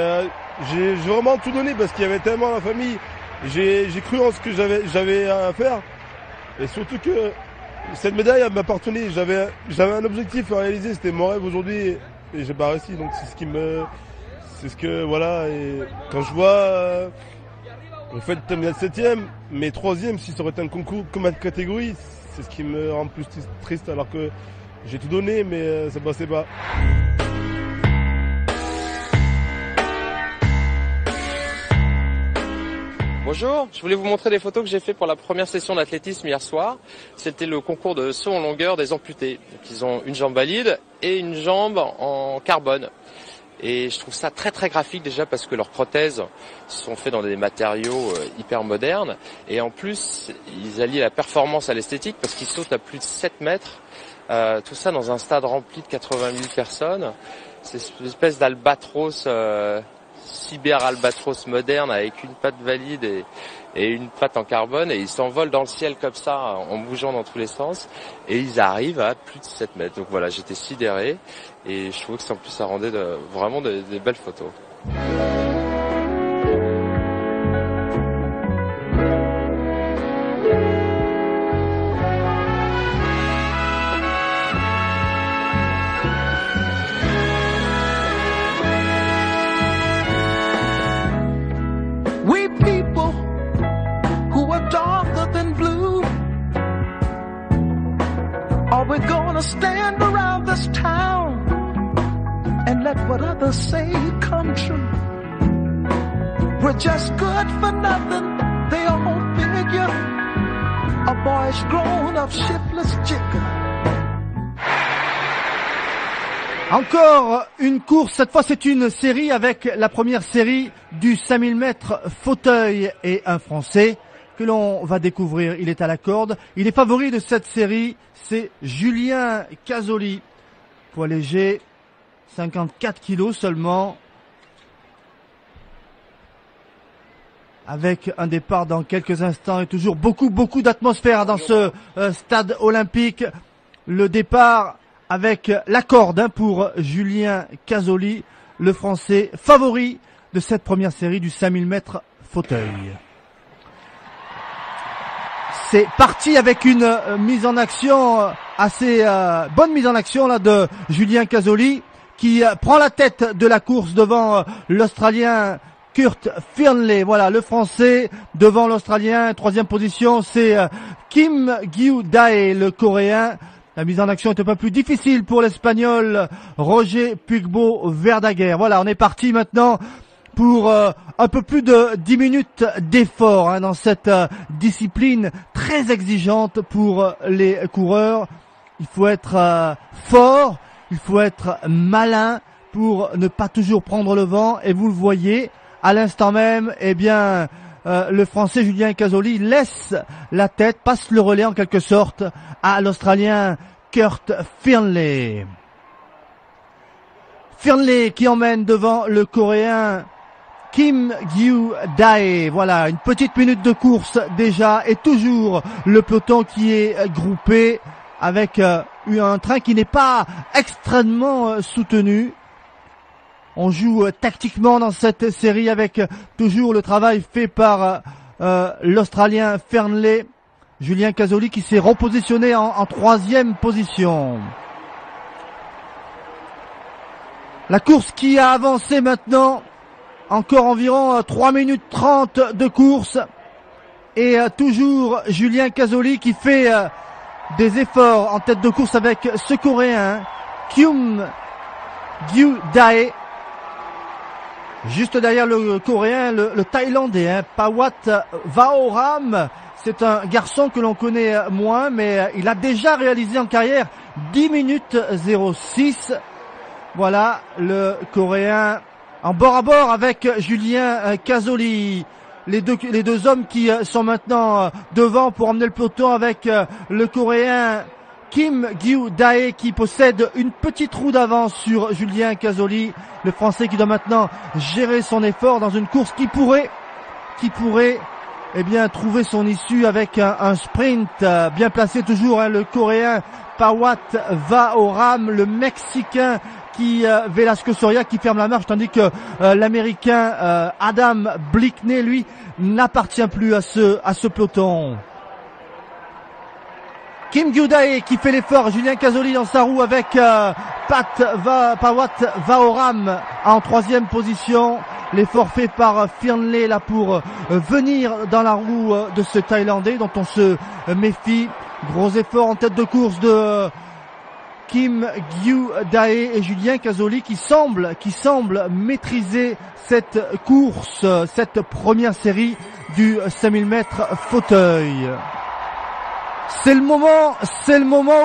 j'ai vraiment tout donné parce qu'il y avait tellement la famille. J'ai cru en ce que j'avais à faire. Et surtout que cette médaille elle m'appartenait. J'avais un objectif à réaliser, c'était mon rêve aujourd'hui et j'ai pas réussi. Donc c'est ce que voilà. Et quand je vois le fait de terminer 7e, mais 3e, si ça aurait été un concours comme ma catégorie, c'est ce qui me rend plus triste alors que j'ai tout donné, mais ça passait pas. Bonjour, je voulais vous montrer des photos que j'ai fait pour la première session d'athlétisme hier soir. C'était le concours de saut en longueur des amputés. Donc, ils ont une jambe valide et une jambe en carbone. Et je trouve ça très très graphique déjà parce que leurs prothèses sont faites dans des matériaux hyper modernes. Et en plus, ils allient la performance à l'esthétique parce qu'ils sautent à plus de 7 mètres. Tout ça dans un stade rempli de 80 000 personnes. C'est une espèce d'albatros... cyber-albatros moderne avec une patte valide et une patte en carbone et ils s'envolent dans le ciel comme ça en bougeant dans tous les sens et ils arrivent à plus de 7 mètres. Donc voilà, j'étais sidéré et je trouve que en plus ça rendait vraiment des belles photos. We people who are darker than blue, are we gonna stand around this town and let what others say come true? We're just good for nothing, they all figure. A boy's grown up shiftless chicken. Encore une course, cette fois c'est une série avec la première série du 5000 mètres fauteuil et un Français que l'on va découvrir. Il est à la corde, il est favori de cette série, c'est Julien Casoli, poids léger, 54 kilos seulement, avec un départ dans quelques instants et toujours beaucoup d'atmosphère dans ce stade olympique. Le départ avec la corde pour Julien Casoli, le Français favori de cette première série du 5000 mètres fauteuil. C'est parti avec une mise en action assez bonne mise en action là de Julien Casoli qui prend la tête de la course devant l'Australien Kurt Fearnley. Voilà, le Français devant l'Australien. Troisième position, c'est Kim Gyu-dae, le Coréen. La mise en action est un peu plus difficile pour l'Espagnol Roger Pugbo-Verdaguer. Voilà, on est parti maintenant pour un peu plus de 10 minutes d'effort dans cette discipline très exigeante pour les coureurs. Il faut être fort, il faut être malin pour ne pas toujours prendre le vent. Et vous le voyez, à l'instant même, eh bien, le Français Julien Casoli laisse la tête, passe le relais en quelque sorte à l'Australien Kurt Fearnley. Fearnley qui emmène devant le Coréen Kim Gyu-dae. Voilà, une petite minute de course déjà et toujours le peloton qui est groupé avec un train qui n'est pas extrêmement soutenu. On joue tactiquement dans cette série avec toujours le travail fait par l'Australien Fearnley. Julien Casoli qui s'est repositionné en troisième position. La course qui a avancé maintenant. Encore environ 3 minutes 30 de course. Et toujours Julien Casoli qui fait des efforts en tête de course avec ce Coréen, Kim Gyu-dae. Juste derrière le Coréen, le Thaïlandais, Pawat Vaoram. C'est un garçon que l'on connaît moins, mais il a déjà réalisé en carrière 10 minutes 06. Voilà, le Coréen en bord à bord avec Julien Casoli. Les deux hommes qui sont maintenant devant pour emmener le peloton avec le Coréen Kim Gyu-dae qui possède une petite roue d'avance sur Julien Casoli. Le Français qui doit maintenant gérer son effort dans une course qui pourrait eh bien trouver son issue avec un sprint bien placé toujours, le Coréen Pawat Vaoram, le Mexicain qui Velasco Soria qui ferme la marche, tandis que l'Américain Adam Blickney lui n'appartient plus à ce peloton. Kim Gyu-dae qui fait l'effort, Julien Casoli dans sa roue avec Pawat Vaoram en 3e position. L'effort fait par Fearnley là pour venir dans la roue de ce Thaïlandais dont on se méfie. Gros effort en tête de course de Kim Gyu-dae et Julien Casoli qui semble maîtriser cette course, cette première série du 5000 mètres fauteuil. C'est le moment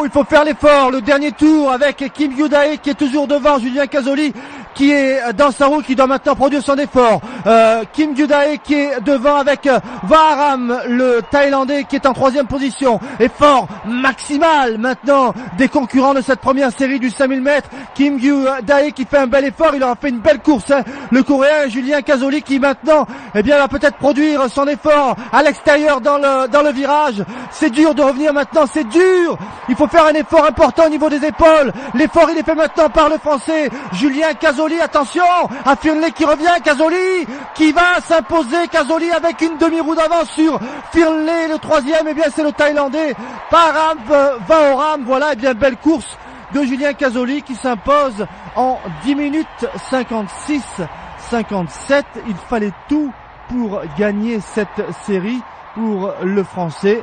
où il faut faire l'effort. Le dernier tour avec Kim Gyu-dae qui est toujours devant Julien Casoli qui est dans sa roue, qui doit maintenant produire son effort. Kim Gyu-dae qui est devant avec Vaharam, le Thaïlandais qui est en 3e position. Effort maximal maintenant des concurrents de cette première série du 5000 mètres. Kim Gyu-dae qui fait un bel effort, il aura fait une belle course, hein. Le Coréen Julien Casoli qui maintenant, va peut-être produire son effort à l'extérieur dans le virage. C'est dur de revenir maintenant, c'est dur. Il faut faire un effort important au niveau des épaules. L'effort il est fait maintenant par le Français Julien Casoli. Attention à Fearnley qui revient, Casoli qui va s'imposer, Casoli avec une demi-roue d'avance sur Fearnley. Le 3e, c'est le Thaïlandais Param Vaoram. Voilà, belle course de Julien Casoli qui s'impose en 10 minutes 56-57. Il fallait tout pour gagner cette série pour le Français.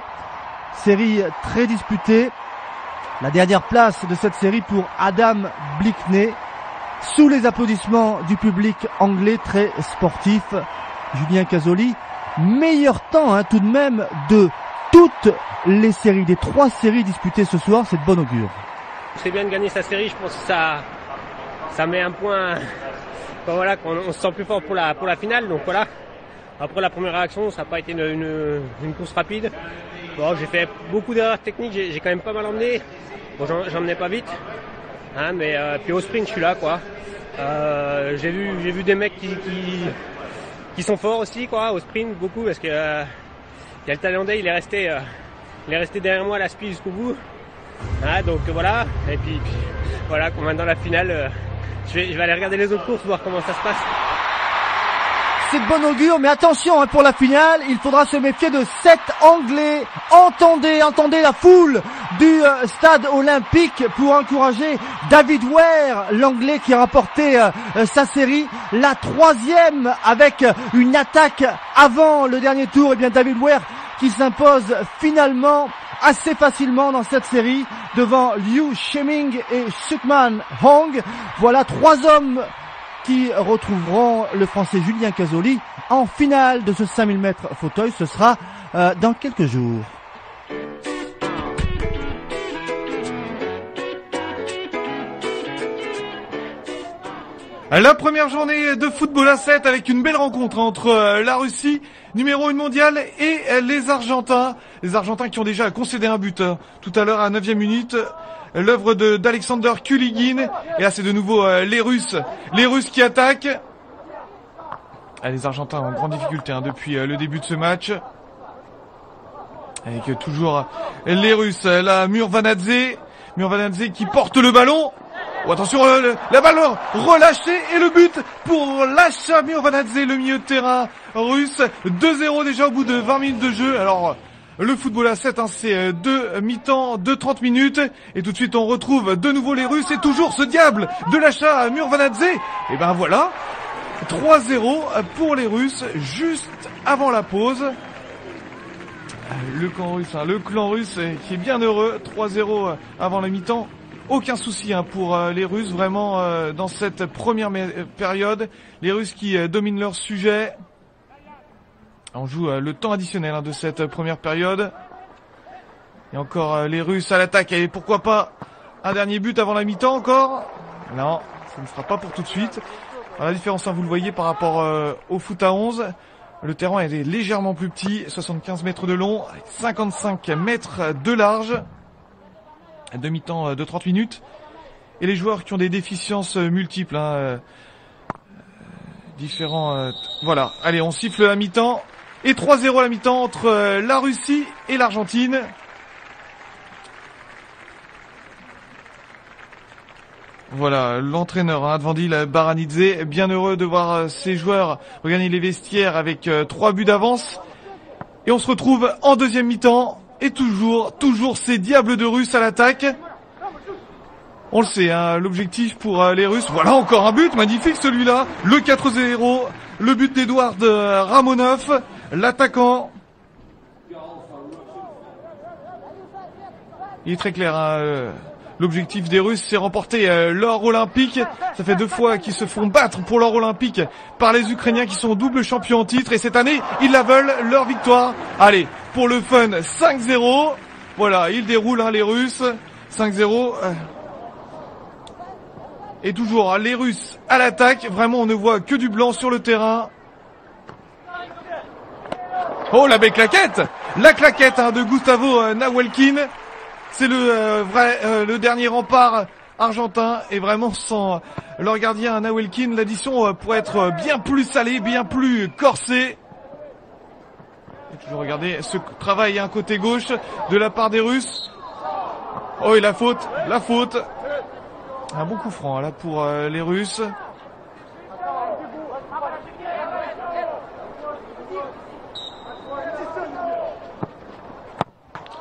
Série très disputée. La dernière place de cette série pour Adam Blickney. Sous les applaudissements du public anglais très sportif. Julien Casoli, meilleur temps tout de même de toutes les séries, des 3 séries disputées ce soir, c'est de bon augure. C'est bien de gagner sa série, je pense que ça met un point, voilà, qu'on se sent plus fort pour la finale, donc voilà. Après la première réaction, ça n'a pas été une course rapide. Bon, j'ai fait beaucoup d'erreurs techniques, j'ai quand même pas mal emmené. Bon, j'emmenais pas vite. Mais puis au sprint je suis là quoi. J'ai vu des mecs qui sont forts aussi quoi au sprint beaucoup parce que y a le Thaïlandais il est resté derrière moi à la speed jusqu'au bout. Donc voilà et puis voilà qu'on va dans la finale. Je vais aller regarder les autres courses voir comment ça se passe. C'est de bon augure, mais attention pour la finale, il faudra se méfier de 7 Anglais. Entendez la foule du stade olympique pour encourager David Ware, l'Anglais qui a remporté sa série, la 3e avec une attaque avant le dernier tour. David Ware qui s'impose finalement assez facilement dans cette série devant Liu Sheming et Sukman Hong. Voilà 3 hommes qui retrouveront le Français Julien Casoli en finale de ce 5000 mètres fauteuil. Ce sera dans quelques jours. La première journée de football à 7 avec une belle rencontre entre la Russie, numéro 1 mondiale, et les Argentins. Les Argentins qui ont déjà concédé un but tout à l'heure à 9e minute. L'œuvre d'Alexander Kuligin. Et là, c'est de nouveau les Russes qui attaquent. Les Argentins en grande difficulté depuis le début de ce match. Avec toujours les Russes. Là, Murvanadze qui porte le ballon. Oh, attention, la balle relâchée et le but pour Lasha Murvanadze, le milieu de terrain russe. 2-0 déjà au bout de 20 minutes de jeu. Alors, le football à 7, c'est 2 mi-temps de 30 minutes. Et tout de suite, on retrouve de nouveau les Russes. Et toujours ce diable de Lasha Murvanadze. Et voilà, 3-0 pour les Russes, juste avant la pause. Le clan russe qui est bien heureux. 3-0 avant la mi-temps. Aucun souci pour les Russes, vraiment, dans cette première période. Les Russes qui dominent leur sujet. On joue le temps additionnel de cette première période. Et encore les Russes à l'attaque. Et pourquoi pas un dernier but avant la mi-temps encore? Non, ça ne sera pas pour tout de suite. Alors, la différence, vous le voyez, par rapport au foot à 11. Le terrain est légèrement plus petit, 75 mètres de long, 55 mètres de large. À demi-temps de 30 minutes. Et les joueurs qui ont des déficiences multiples. Différents... voilà, allez, on siffle la mi-temps. Et 3-0 à la mi-temps entre la Russie et l'Argentine. Voilà, l'entraîneur Dvandil Baranidze, bien heureux de voir ses joueurs regagner les vestiaires avec 3 buts d'avance. Et on se retrouve en deuxième mi-temps Et toujours ces diables de Russes à l'attaque. On le sait, hein, l'objectif pour les Russes. Voilà encore un but, magnifique celui-là. Le 4-0, le but d'Edouard Ramonov, l'attaquant. Il est très clair, hein, l'objectif des Russes, c'est remporter l'or olympique. Ça fait 2 fois qu'ils se font battre pour l'or olympique par les Ukrainiens qui sont double champions en titre. Et cette année, ils la veulent, leur victoire. Allez, pour le fun, 5-0. Voilà, ils déroulent, hein, les Russes. 5-0. Et toujours, hein, les Russes à l'attaque. Vraiment, on ne voit que du blanc sur le terrain. Oh, la belle claquette! La claquette, hein, de Gustavo Nawalkin. C'est le dernier rempart argentin, et vraiment sans leur gardien Nawalkin, l'addition pourrait être bien plus salée, bien plus corsée. Et toujours regarder ce travail, hein, côté gauche de la part des Russes. Oh, et la faute. Un bon coup franc là pour les Russes.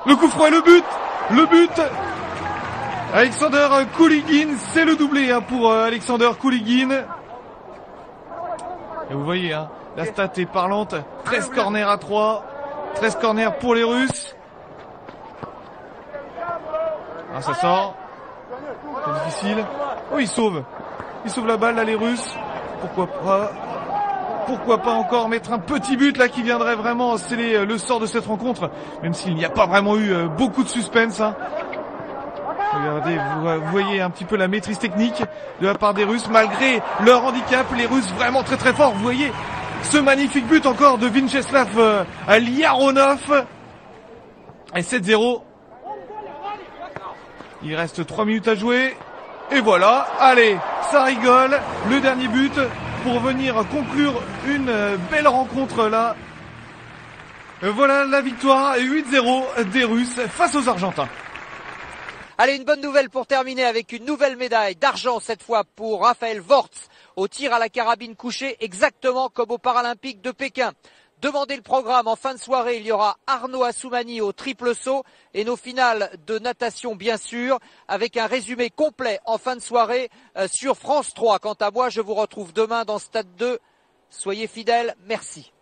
Le coup franc et le but. Alexander Kouligin, c'est le doublé, hein, pour Alexander Kouligin. Et vous voyez, hein, la stat est parlante. 13 corners à 3. 13 corners pour les Russes. Ah, ça sort. C'est difficile. Oh, il sauve la balle là, les Russes. Pourquoi pas encore mettre un petit but là qui viendrait vraiment sceller le sort de cette rencontre, même s'il n'y a pas vraiment eu beaucoup de suspense, hein. Regardez, vous voyez un petit peu la maîtrise technique de la part des Russes, malgré leur handicap. Les Russes vraiment très très forts. Vous voyez ce magnifique but encore de Vincheslav Liaronov. Et 7-0. Il reste 3 minutes à jouer. Et voilà, allez, ça rigole. Le dernier but pour venir conclure une belle rencontre là. Voilà la victoire 8-0 des Russes face aux Argentins. Allez, une bonne nouvelle pour terminer avec une nouvelle médaille d'argent cette fois pour Raphaël Wortz au tir à la carabine couchée, exactement comme aux Paralympiques de Pékin. Demandez le programme en fin de soirée, il y aura Arnaud Assoumani au triple saut et nos finales de natation bien sûr, avec un résumé complet en fin de soirée sur France 3. Quant à moi, je vous retrouve demain dans Stade 2. Soyez fidèles, merci.